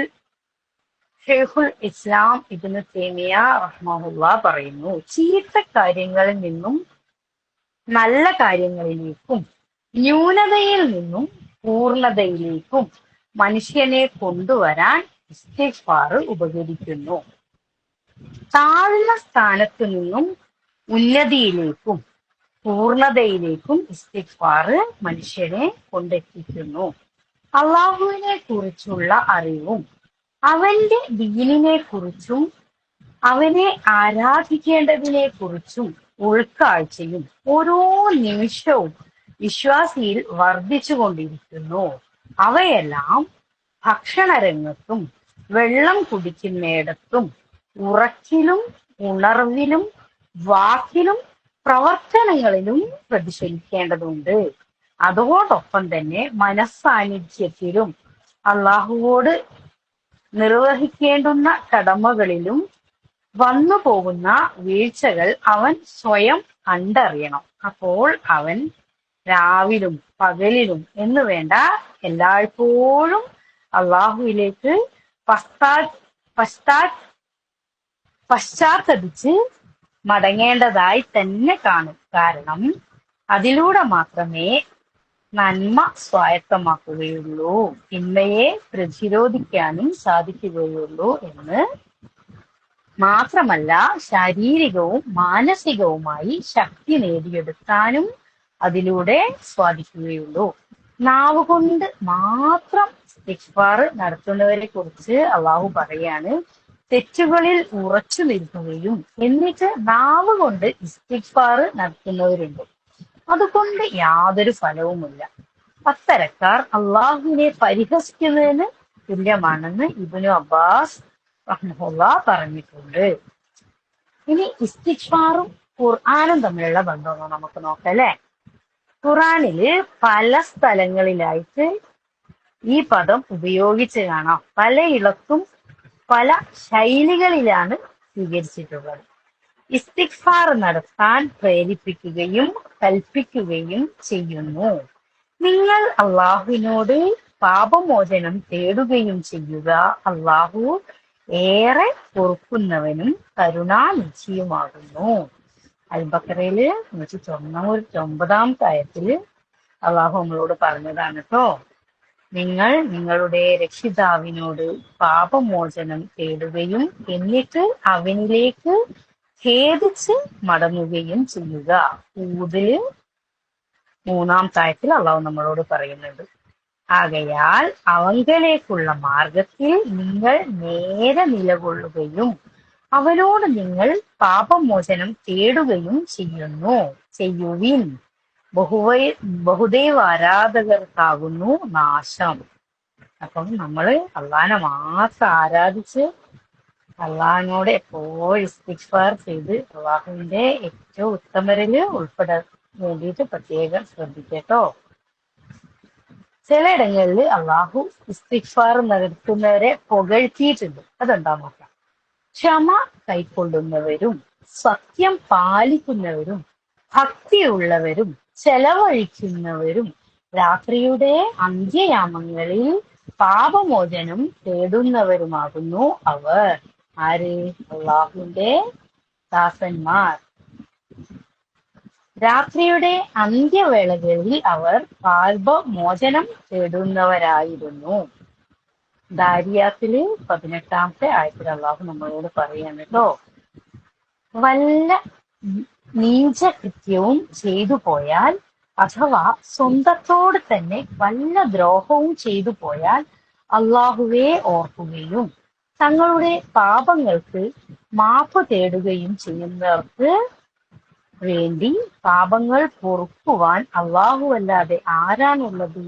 ഷെയ്ഖുൽ ഇസ്ലാം ഇബ്നു തൈമിയ റഹ്മഹുല്ലാ പറയുന്നു, ചീത്ത കാര്യങ്ങളിൽ നിന്നും നല്ല കാര്യങ്ങളിലേക്കും ന്യൂനതയിൽ നിന്നും പൂർണ്ണതയിലേക്കും മനുഷ്യനെ കൊണ്ടുവരാൻ ഇസ്തിഗ്ഫാർ ഉപകരിക്കുന്നു. താഴ്ന്ന സ്ഥാനത്തു നിന്നും ഉന്നതിയിലേക്കും പൂർണ്ണതയിലേക്കും ഇസ്തിഗ്ഫാർ മനുഷ്യനെ കൊണ്ടെത്തിക്കുന്നു. അള്ളാഹുവിനെ കുറിച്ചുള്ള അറിവും അവന്റെ ദീനിനെ കുറിച്ചും അവനെ ആരാധിക്കേണ്ടതിനെ കുറിച്ചും ഉൾക്കാഴ്ചയും ഓരോ നിമിഷവും വിശ്വാസിയിൽ വർദ്ധിച്ചുകൊണ്ടിരിക്കുന്നു. അവയെല്ലാം ഭക്ഷണരംഗത്തും വെള്ളം കുടിക്കുന്നിടത്തും ഉറക്കിലും ഉണർവിലും വാക്കിലും പ്രവർത്തനങ്ങളിലും പ്രതിഫലിക്കേണ്ടതുണ്ട്. അതോടൊപ്പം തന്നെ മനസ്സാന്നിധ്യത്തിലും അള്ളാഹുവോട് നിർവഹിക്കേണ്ടുന്ന കടമകളിലും വന്നു പോകുന്ന വീഴ്ചകൾ അവൻ സ്വയം കണ്ടറിയണം. അപ്പോൾ അവൻ രാവിലും പകലിലും എന്ന് വേണ്ട എല്ലായ്പ്പോഴും അള്ളാഹുവിലേക്ക് പശ്ചാത്തപിച്ച് മടങ്ങേണ്ടതായി തന്നെ കാണും. കാരണം അതിലൂടെ മാത്രമേ നന്മ സ്വായത്തമാക്കുകയുള്ളൂ, തിന്മയെ പ്രതിരോധിക്കാനും സാധിക്കുകയുള്ളൂ എന്ന് മാത്രമല്ല, ശാരീരികവും മാനസികവുമായി ശക്തി നേടിയെടുക്കാനും അതിലൂടെ സാധിക്കുകയുള്ളൂ. നാവ് കൊണ്ട് മാത്രം ഇസ്തിഗ്ഫാർ നടത്തുന്നവരെ കുറിച്ച് അള്ളാഹു പറയാണ്, തെറ്റുകളിൽ ഉറച്ചു നിൽക്കുകയും എന്നിട്ട് നാവ് കൊണ്ട് ഇസ്തിഗ്ഫാർ നടത്തുന്നവരുണ്ട്, അതുകൊണ്ട് യാതൊരു ഫലവുമില്ല. അത്തരക്കാർ അള്ളാഹുവിനെ പരിഹസിക്കുന്നതിന് തുല്യമാണെന്ന് ഇബ്നു അബ്ബാസ് റഹ്മഹുല്ലാ പറഞ്ഞിട്ടുണ്ട്. ഇനി ഇസ്തിഗ്ഫാറും ഖുർആനും തമ്മിലുള്ള ബന്ധമൊന്നും നമുക്ക് നോക്കാം അല്ലെ. ഖുർആനില് പല സ്ഥലങ്ങളിലായിട്ട് ഈ പദം ഉപയോഗിച്ച് കാണാം. പലയിടത്തും പല ശൈലികളിലാണ് സ്വീകരിച്ചിട്ടുള്ളത്. ഇസ്തിഗ്ഫാർ നടത്താൻ പ്രേരിപ്പിക്കുകയും കൽപ്പിക്കുകയും ചെയ്യുന്നു. നിങ്ങൾ അള്ളാഹുവിനോട് പാപമോചനം തേടുകയും ചെയ്യുക. അള്ളാഹു ഏറെ പൊറുക്കുന്നവനും കരുണാനിധിയുമാകുന്നു. അൽബക്കറയില് 199 ആയത്തില് അള്ളാഹു നമ്മളോട് പറഞ്ഞതാണ് കേട്ടോ. നിങ്ങൾ നിങ്ങളുടെ രക്ഷിതാവിനോട് പാപമോചനം തേടുകയും എന്നിട്ട് അവനിലേക്ക് ഖേദിച്ച് മടങ്ങുകയും ചെയ്യുക. ഊദില് 3 ആയത്തിൽ അള്ളാഹു നമ്മളോട് പറയുന്നുണ്ട്. ആകയാൽ അവങ്കലേക്കുള്ള മാർഗത്തിൽ നിങ്ങൾ നേരെ നിലകൊള്ളുകയും അവനോട് നിങ്ങൾ പാപമോചനം തേടുകയും ചെയ്യുവിൻ. ബഹുദൈവ ആരാധകർക്കാകുന്നു നാശം. അപ്പം നമ്മള് അള്ളാഹിനെ മാത്രം ആരാധിച്ച് അള്ളാഹിനോട് എപ്പോഴും ഇസ്തിഗ്ഫാർ ചെയ്ത് അള്ളാഹുവിന്റെ ഏറ്റവും ഉത്തമരില് ഉൾപ്പെടാൻ വേണ്ടിയിട്ട് പ്രത്യേകം ശ്രദ്ധിക്കട്ടോ. ചിലയിടങ്ങളിൽ അള്ളാഹു ഇസ്തിഗ്ഫാർ നടത്തുന്നവരെ പുകഴ്ത്തിയിട്ടുണ്ട്. അതെന്താ നോക്കാം. ക്ഷമ കൈക്കൊള്ളുന്നവരും സത്യം പാലിക്കുന്നവരും ഭക്തിയുള്ളവരും ചെലവഴിക്കുന്നവരും രാത്രിയുടെ അന്ത്യയാമങ്ങളിൽ പാപമോചനം തേടുന്നവരുമാകുന്നു അവർ. ആര്? അള്ളാഹുവിന്റെ ദാസന്മാർ. രാത്രിയുടെ അന്ത്യവേളകളിൽ അവർ പാപമോചനം തേടുന്നവരായിരുന്നു. ദാരിയാത്തില് 18 ആയത്തിൽ അള്ളാഹു നമ്മളോട് പറയാണ് കേട്ടോ. വല്ല നീചകൃത്യവും ചെയ്തു പോയാൽ അഥവാ സ്വന്തത്തോട് തന്നെ വല്ല ദ്രോഹവും ചെയ്തു പോയാൽ അള്ളാഹുവെ ഓർക്കുകയും തങ്ങളുടെ പാപങ്ങൾക്ക് മാപ്പ് തേടുകയും ചെയ്യുന്നവർക്ക് വേണ്ടി പാപങ്ങൾ പൊറുക്കുവാൻ അല്ലാഹുവല്ലാതെ ആരാണുള്ളത്?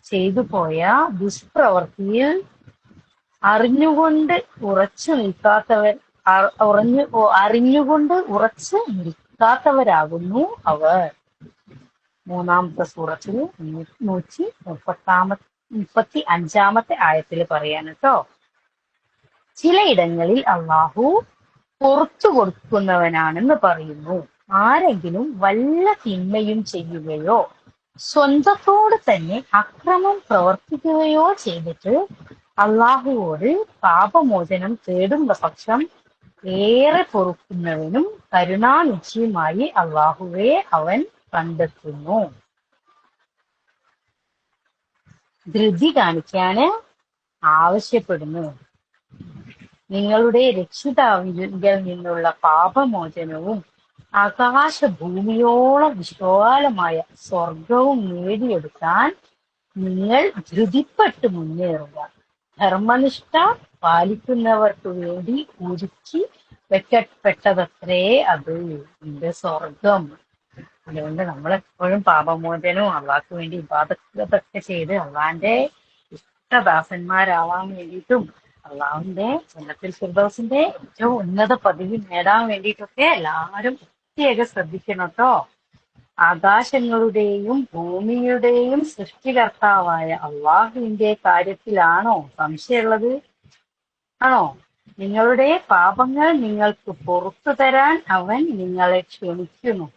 ചെയ്തു പോയ ദുഷ്പ്രവൃത്തിയിൽ അറിഞ്ഞുകൊണ്ട് ഉറച്ചു നിൽക്കാത്തവർ അറിഞ്ഞുകൊണ്ട് ഉറച്ചു നിൽക്കാത്തവരാകുന്നു അവർ. മൂന്നാമത്തെ സൂറത്തിൽ 135 ആയത്തിൽ പറയാൻ കേട്ടോ. ചിലയിടങ്ങളിൽ അള്ളാഹു പുറത്തു കൊടുക്കുന്നവനാണെന്ന് പറയുന്നു. ആരെങ്കിലും വല്ല തിന്മയും ചെയ്യുകയോ സ്വന്തത്തോട് തന്നെ അക്രമം പ്രവർത്തിക്കുകയോ ചെയ്തിട്ട് അള്ളാഹുവോട് പാപമോചനം തേടുന്ന പക്ഷം ഏറെ പൊറുക്കുന്നവനും കരുണാനിധിയുമായി അള്ളാഹുവെ അവൻ കണ്ടെത്തുന്നു. ധൃതി കാണിക്കാന് ആവശ്യപ്പെടുന്നു. നിങ്ങളുടെ രക്ഷിതാവിങ്കൽ നിന്നുള്ള പാപമോചനവും ആകാശഭൂമിയോളം വിശാലമായ സ്വർഗവും നേടിയെടുക്കാൻ നിങ്ങൾ ധൃതിപ്പെട്ട് മുന്നേറുക. ധർമ്മനിഷ്ഠ പാലിക്കുന്നവർക്ക് വേണ്ടി ഒരുക്കി വെക്കപ്പെട്ടതത്രേ അത്, എന്റെ സ്വർഗം. അതുകൊണ്ട് നമ്മളെപ്പോഴും പാപമോചനവും അള്ളാഹ്ക്ക് വേണ്ടി ഇബാദത്തൊക്കെ ചെയ്ത് അള്ളാന്റെ ഇഷ്ടദാസന്മാരാവാൻ വേണ്ടിയിട്ടും അള്ളാഹുവിന്റെ ജന്നത്തുൽ ഫിർദൗസിന്റെ ഏറ്റവും ഉന്നത പദവി നേടാൻ വേണ്ടിയിട്ടൊക്കെ എല്ലാവരും പ്രത്യേകം ശ്രദ്ധിക്കണം കേട്ടോ. ആകാശങ്ങളുടെയും ഭൂമിയുടെയും സൃഷ്ടികർത്താവായ അള്ളാഹുവിന്റെ കാര്യത്തിലാണോ സംശയമുള്ളത്? ആണോ? നിങ്ങളുടെ പാപങ്ങൾ നിങ്ങൾക്ക് പുറത്തു തരാൻ അവൻ നിങ്ങളെ ക്ഷണിക്കുന്നു.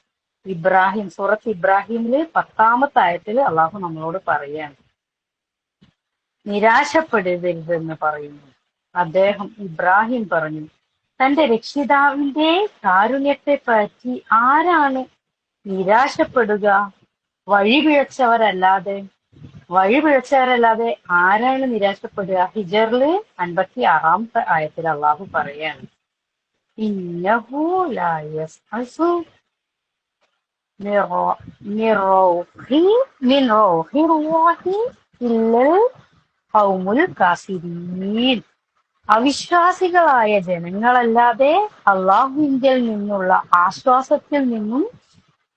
സൂറത്ത് ഇബ്രാഹിമില് 10-ാമത്തെ ആയത്തിൽ അള്ളാഹു നമ്മളോട് പറയാണ്, നിരാശപ്പെടരുതെന്ന് പറയുന്നു. ഇബ്രാഹിം പറഞ്ഞു, തന്റെ രക്ഷിതാവിന്റെ കാരുണ്യത്തെ പറ്റി ആരാണ് നിരാശപ്പെടുക? വഴിപിഴച്ചവരല്ലാതെ ആരാണ് നിരാശപ്പെടുക? ഹിജറില് 56-ാമത്തെ ആയത്തിൽ അള്ളാഹു പറയാണ്, ഇന്നഹു ലാ യസ്അസു മിൻ റൗഹില്ലാഹി ഇല്ലൽ ഖൗമുൽ കാഫിരീൻ. അവിശ്വാസികളായ ജനങ്ങളല്ലാതെ അള്ളാഹുവിങ്കിൽ നിന്നുള്ള ആശ്വാസത്തിൽ നിന്നും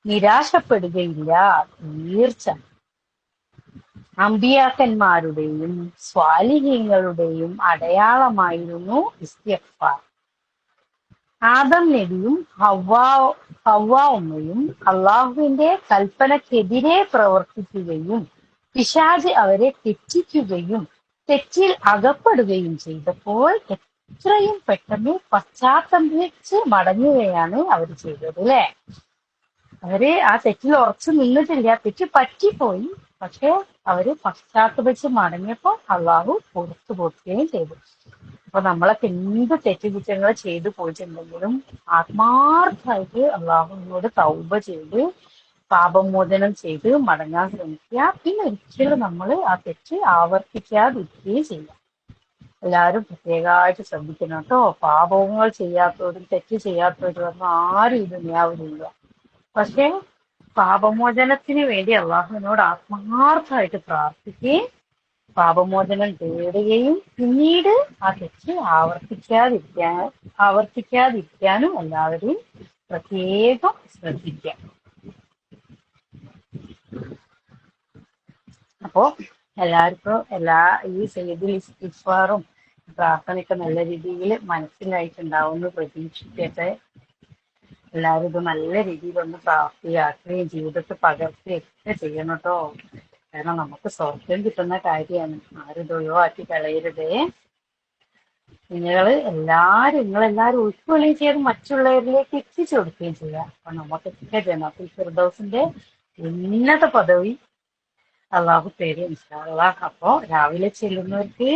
നിരാശപ്പെടുകയില്ല. തീർച്ച അമ്പിയാക്കന്മാരുടെയും സ്വാലിഹീങ്ങളുടെയും അടയാളമായിരുന്നു ഇസ്തിഗ്ഫാർ. ആദം നബിയും ഹവ്വാ ഉമ്മയും അള്ളാഹുവിന്റെ കൽപ്പനക്കെതിരെ പ്രവർത്തിക്കുകയും പിശാച് അവരെ തെറ്റിക്കുകയും തെറ്റിൽ അകപ്പെടുകയും ചെയ്തപ്പോൾ എത്രയും പെട്ടെന്ന് പശ്ചാത്തപിച്ച് മടങ്ങുകയാണ് അവർ ചെയ്തത്, അല്ലെ? അവര് ആ തെറ്റിൽ ഉറച്ചു നിന്നിട്ടില്ല, തെറ്റ് പറ്റിപ്പോയി. പക്ഷെ അവര് പശ്ചാത്തപിച്ച് മടങ്ങിയപ്പോ അള്ളാഹു പുറത്തു കൊടുക്കുകയും ചെയ്തു. അപ്പൊ നമ്മളൊക്കെ എന്ത് തെറ്റുകുറ്റങ്ങൾ ചെയ്തു പോയിട്ടുണ്ടെങ്കിലും ആത്മാർത്ഥമായിട്ട് അള്ളാഹുവിനോട് തൗബ ചെയ്ത് പാപമോചനം ചെയ്ത് മടങ്ങാൻ ശ്രമിക്കുക. പിന്നെ ഒരിക്കലും നമ്മൾ ആ തെറ്റ് ആവർത്തിക്കാതിരിക്കുകയും ചെയ്യാം. എല്ലാവരും പ്രത്യേകമായിട്ട് ശ്രദ്ധിക്കണം കേട്ടോ. പാപങ്ങൾ ചെയ്യാത്തവരും തെറ്റ് ചെയ്യാത്തവരും ഒന്നും ആരും ഇത് ദുനിയാവിലില്ല. പക്ഷെ പാപമോചനത്തിന് വേണ്ടി അള്ളാഹുവിനോട് ആത്മാർത്ഥമായിട്ട് പ്രാർത്ഥിക്കുകയും പാപമോചനം തേടുകയും പിന്നീട് ആ തെറ്റ് ആവർത്തിക്കാതിരിക്കാനും എല്ലാവരും പ്രത്യേകം ശ്രദ്ധിക്കാം. അപ്പോ എല്ലാവർക്കും ഈ സയ്യിദുൽ ഇസ്തിഗ്ഫാറും പ്രാർത്ഥനയൊക്കെ നല്ല രീതിയിൽ മനസ്സിലായിട്ടുണ്ടാവുമെന്ന് പ്രതീക്ഷിക്കട്ടെ. എല്ലാവരും ഇത് നല്ല രീതിയിലൊന്ന് പ്രാപ്തിയാക്കുകയും ജീവിതത്തിൽ പകർത്തുകയൊക്കെ ചെയ്യണം കേട്ടോ. കാരണം നമുക്ക് സ്വർഗം കിട്ടുന്ന കാര്യമാണ്. ആരും ഇത് ഒഴിവാക്കി കളയരുതേ. നിങ്ങളെല്ലാരും ഉൾക്കൊള്ളുകയും ചെയ്ത് മറ്റുള്ളവരിലേക്ക് എത്തിച്ചു കൊടുക്കുകയും ചെയ്യാം. അപ്പൊ നമുക്കൊക്കെ ജന്നത്തുൽ ഫിർദൗസിന്റെ ഉന്നത പദവി അള്ളാഹു തരും ഇൻഷാ അല്ലാഹ്. അപ്പൊ രാവിലെ ചെല്ലുന്നവർക്ക്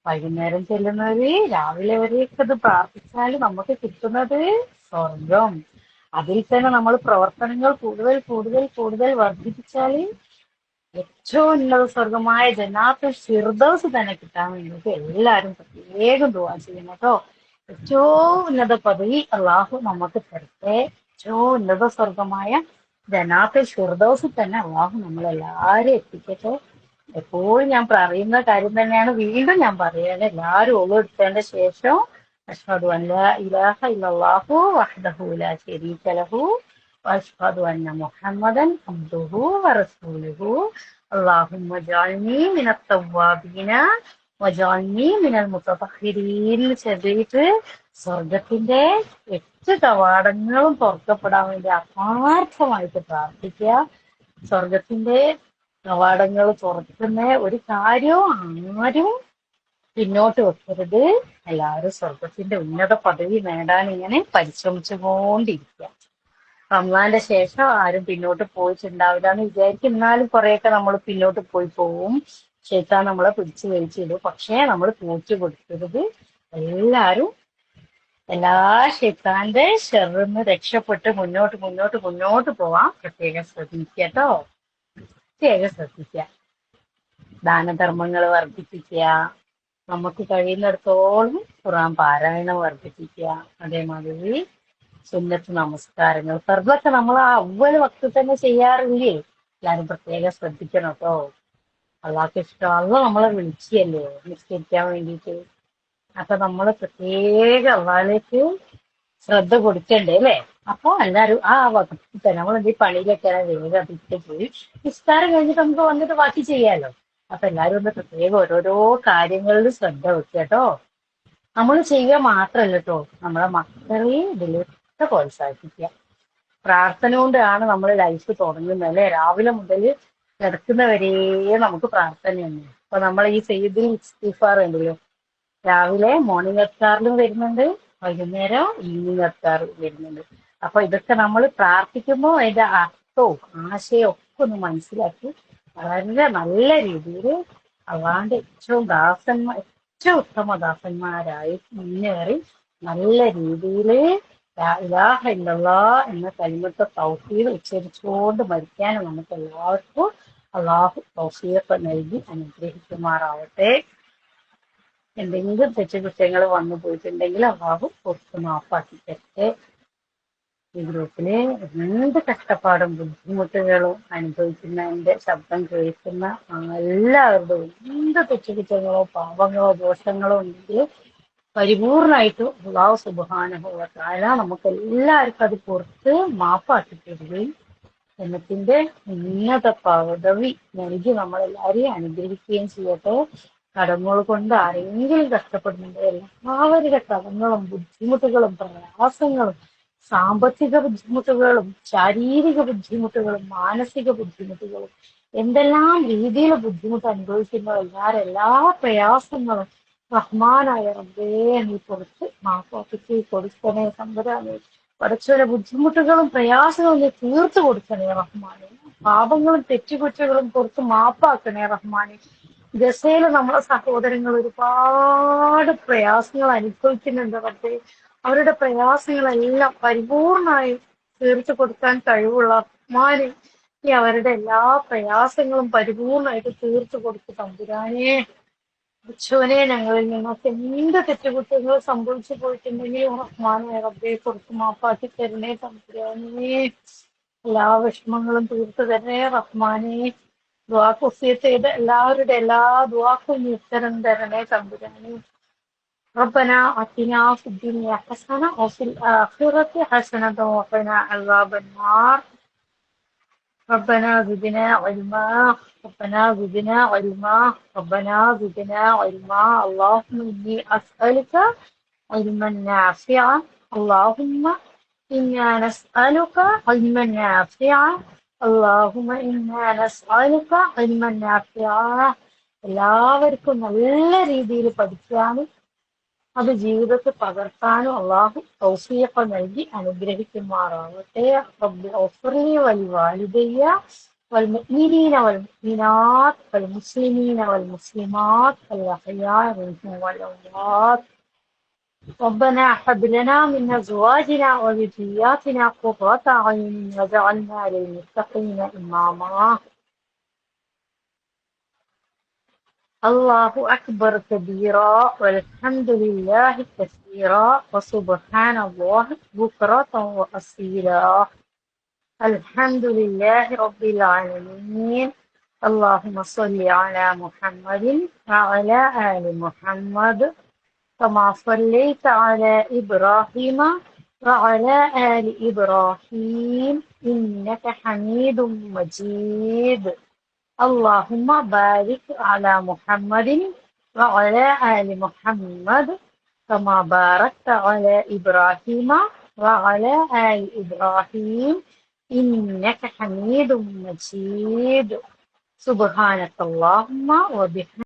വൈകുന്നേരം ചെല്ലുന്നവര് രാവിലെ വരെയൊക്കെ ഇത് പ്രാർത്ഥിച്ചാൽ നമുക്ക് കിട്ടുന്നത് സ്വർഗം. അതിൽ തന്നെ നമ്മൾ പ്രവർത്തനങ്ങൾ കൂടുതൽ വർദ്ധിപ്പിച്ചാല് ഏറ്റവും ഉന്നത സ്വർഗമായ ജന്നാത്തുൽ ഫിർദൗസ് തന്നെ കിട്ടാൻ വേണ്ടിയിട്ട് എല്ലാവരും പ്രത്യേകം ദുആ ചെയ്യണം കേട്ടോ. ഏറ്റവും ഉന്നത പദവി അള്ളാഹു നമുക്ക് തരട്ടെ. ഏറ്റവും ഉന്നത സ്വർഗമായ ജന്നാത്തുൽ ഫിർദൗസിൽ തന്നെ അള്ളാഹു നമ്മളെല്ലാരും എത്തിക്കട്ടെ. എപ്പോഴും ഞാൻ പറയുന്ന കാര്യം തന്നെയാണ്, വീണ്ടും ഞാൻ പറയാണ്. എല്ലാവരും ഓളെടുത്തതിന്റെ ശേഷം അഷ്ഹദു അൻ ലാ ഇലാഹ ഇല്ലല്ലാഹു വഹ്ദഹു ലാ ശരീക ലഹു വഅഷ്ഹദു അന്ന മുഹമ്മദൻ അബ്ദുഹു വറസൂലുഹു അല്ലാഹുമ്മ ജഅൽനി മിനത്ത് തവ്വാബീന വജഅൽനി മിനൽ മുത്തത്വഹിരീൻ ചൊല്ലിയിട്ട് സ്വർഗത്തിന്റെ 8 കവാടങ്ങളും തുറക്കപ്പെടാൻ വേണ്ടി ആത്മാർത്ഥമായിട്ട് പ്രാർത്ഥിക്കുക. സ്വർഗത്തിന്റെ കവാടങ്ങൾ തുറക്കുന്ന ഒരു കാര്യവും ആരും പിന്നോട്ട് വെക്കരുത്. എല്ലാവരും സ്വർഗത്തിന്റെ ഉന്നത പദവി നേടാൻ ഇങ്ങനെ പരിശ്രമിച്ചുകൊണ്ടിരിക്കുക. റമദാന്റെ ശേഷം ആരും പിന്നോട്ട് പോയിട്ടുണ്ടാവില്ല എന്ന് വിചാരിക്കും. എന്നാലും കുറെയൊക്കെ നമ്മൾ പിന്നോട്ട് പോയി പോവും. ശൈത്താൻ നമ്മളെ പിടിച്ചു വലിച്ചിടും. പക്ഷേ നമ്മൾ തോറ്റു കൊടുക്കരുത്. എല്ലാരും എല്ലാ ശൈത്താന്റെ ഷെറിന്ന് രക്ഷപ്പെട്ട് മുന്നോട്ട് പോവാൻ പ്രത്യേകം ശ്രദ്ധിക്കട്ടോ. പ്രത്യേകം ശ്രദ്ധിക്കുക. ദാനധർമ്മങ്ങൾ വർദ്ധിപ്പിക്കുക. നമുക്ക് കഴിയുന്നിടത്തോളം ഖുർആൻ പാരായണം വർദ്ധിപ്പിക്കുക. അതേമാതിരി സുന്നത്ത് നമസ്കാരങ്ങൾ ഫർദൊക്കെ നമ്മൾ ആ അവ്വൽ വക്ത് തന്നെ ചെയ്യാറില്ലേ? എല്ലാരും പ്രത്യേകം ശ്രദ്ധിക്കണം കേട്ടോ. അള്ളാഹ്ക്ക് ഇഷ്ടം. അള്ളാഹ് നമ്മളെ വിളിച്ചല്ലേ നിസ്കരിക്കാൻ വേണ്ടിയിട്ട്. അപ്പൊ നമ്മള് പ്രത്യേക അള്ളാഹിലേക്ക് ശ്രദ്ധ കൊടുക്കണ്ടേ അല്ലേ? അപ്പൊ എല്ലാരും ആ വകുപ്പിൽ തന്നെ നമ്മൾ എന്തെങ്കിലും പണിയിലൊക്കെ വേഗം അതിട്ട് പോയി നിസ്കാരം കഴിഞ്ഞിട്ട് നമുക്ക് വന്നിട്ട് ബാക്കി ചെയ്യാലോ. അപ്പൊ എല്ലാരും ഒന്ന് പ്രത്യേകം ഓരോരോ കാര്യങ്ങളിൽ ശ്രദ്ധ വെക്കുക കേട്ടോ. നമ്മൾ ചെയ്യുക മാത്രല്ല കേട്ടോ, നമ്മളെ മക്കളെയും ഇതിലൊക്കെ പ്രോത്സാഹിപ്പിക്കുക. പ്രാർത്ഥന കൊണ്ടാണ് നമ്മൾ ലൈഫ് തുടങ്ങുന്നത് അല്ലെ? രാവിലെ മുതൽ കിടക്കുന്നവരെ നമുക്ക് പ്രാർത്ഥനയാണ്. അപ്പൊ നമ്മൾ ഈ സയ്യിദുൽ ഇസ്തിഗ്ഫാർ ഉണ്ടല്ലോ, രാവിലെ മോർണിംഗ് അസ്കാറിലും വരുന്നുണ്ട്, വൈകുന്നേരം ഈവനിങ് അസ്കാറിലും വരുന്നുണ്ട്. അപ്പൊ ഇതൊക്കെ നമ്മൾ പ്രാർത്ഥിക്കുമ്പോൾ അതിന്റെ അർത്ഥവും ആശയവും ഒക്കെ ഒന്ന് മനസ്സിലാക്കി വളരെ നല്ല രീതിയിൽ അള്ളാന്റെ ഏറ്റവും ഉത്തമ ദാസന്മാരായി മുന്നേറി നല്ല രീതിയിൽ ലാ ഇലാഹ ഇല്ലല്ലാഹ് എന്ന കലിമത്തെ തൗഹീദ് ഉച്ചരിച്ചുകൊണ്ട് മരിക്കാനും നമുക്ക് എല്ലാവർക്കും അള്ളാഹു തൗഫീഖ് നൽകി അനുഗ്രഹിക്കുമാറാവട്ടെ. എന്തെങ്കിലും തെറ്റുകുറ്റങ്ങൾ വന്നു പോയിട്ടുണ്ടെങ്കിൽ അള്ളാഹു പുറത്ത് മാപ്പാക്കി തരട്ടെ. ഈ ഗ്രൂപ്പില് എന്ത് കഷ്ടപ്പാടും ബുദ്ധിമുട്ടുകളും അനുഭവിക്കുന്ന എന്റെ ശബ്ദം കേൾക്കുന്ന എല്ലാവരുടെയും എന്ത് തെറ്റുകുറ്റങ്ങളോ പാപങ്ങളോ ദോഷങ്ങളോ ഉണ്ടെങ്കിൽ പരിപൂർണമായിട്ടും അള്ളാഹു സുബ്ഹാനഹു വ തആല നമുക്ക് എല്ലാവർക്കും അത് പുറത്ത് മാപ്പാക്കി തരികയും ജന്നത്തിന്റെ ഉന്നത പദവി നൽകി നമ്മളെല്ലാരെയും അനുഗ്രഹിക്കുകയും ചെയ്യട്ടെ. കടങ്ങൾ കൊണ്ട് ആരെങ്കിലും കഷ്ടപ്പെടുന്നുണ്ട്, എല്ലാവരുടെ കടങ്ങളും ബുദ്ധിമുട്ടുകളും പ്രയാസങ്ങളും സാമ്പത്തിക ബുദ്ധിമുട്ടുകളും ശാരീരിക ബുദ്ധിമുട്ടുകളും മാനസിക ബുദ്ധിമുട്ടുകളും എന്തെല്ലാം രീതിയിൽ ബുദ്ധിമുട്ട് അനുഭവിക്കുന്ന എല്ലാ പ്രയാസങ്ങളും റഹ്മാനായ റബ്ബേ നീ പുറത്ത് മാപ്പാക്കി കൊടുക്കണേ തമ്പുരാനെ. പടച്ചവരെ ബുദ്ധിമുട്ടുകളും പ്രയാസങ്ങളും നീ തീർത്തു കൊടുക്കണേ റഹ്മാനെ. പാപങ്ങളും തെറ്റുകുറ്റങ്ങളും പുറത്ത് മാപ്പാക്കണേ റഹ്മാനെ. ഗസയില് നമ്മളെ സഹോദരങ്ങൾ ഒരുപാട് പ്രയാസങ്ങൾ അനുഭവിക്കുന്നുണ്ട് റബ്ബേ. അവരുടെ പ്രയാസങ്ങളെല്ലാം പരിപൂർണമായി തീർത്തു കൊടുക്കാൻ കഴിവുള്ള റഹ്മാനെ, ഈ അവരുടെ എല്ലാ പ്രയാസങ്ങളും പരിപൂർണമായിട്ട് തീർത്തു കൊടുത്തു തമ്പുരാനെ. ഉച്ചവനെ ഞങ്ങളിൽ നിന്നൊക്കെ എന്ത് തെറ്റുകുറ്റങ്ങൾ സംഭവിച്ചു പോയിട്ടുണ്ടെങ്കിൽ റഹ്മാനെ റബ്ബേ പുറത്ത് മാപ്പാക്കി തരണേ തമ്പുരാനെ. എല്ലാ വിഷമങ്ങളും തീർത്തു തരണേ റഹ്മാനെ. ദുആക്ക് വസിയത്ത് ചെയ്ത എല്ലാവരുടെ എല്ലാ ദുആക്കും ഉത്തരം തരണേ തമ്പുരാനെ. ربنا آتنا في الدنيا حسنة وفي الآخرة حسنة وقنا عذاب النار. ربنا زدنا علما ربنا زدنا علما ربنا زدنا علما. اللهم إني أسألك علما نافعا. اللهم إنا نسألك علما نافعا. اللهم إنا نسألك علما نافعا. എല്ലാവർക്കും നല്ല രീതിയിൽ പഠിക്കാനും അത് ജീവിതത്തിൽ പകർത്താനും അള്ളാഹു തൗഫീഖ് നൽകി അനുഗ്രഹിക്കുമാറാവട്ടെ. റബ്ബി ഗ്ഫിർലി വലിവാലിദയ്യ والمؤمنين والمؤمنات والمسلمين والمسلمات الأحياء منهم والأموات. ربنا هب لنا من أزواجنا وذرياتنا قرة أعين واجعلنا للمتقين إماما. الله أكبر كبيرا والحمد لله كثيرا وسبحان الله بكرة وأصيلا. الحمد لله رب العالمين. اللهم صل على محمد وعلى آل محمد كما صليت على إبراهيم وعلى آل إبراهيم إنك حميد مجيد. اللهم بارك على محمد وعلى آل محمد كما باركت على إبراهيم وعلى آل إبراهيم إنك حميد مجيد سبحانك اللهم وبحمدك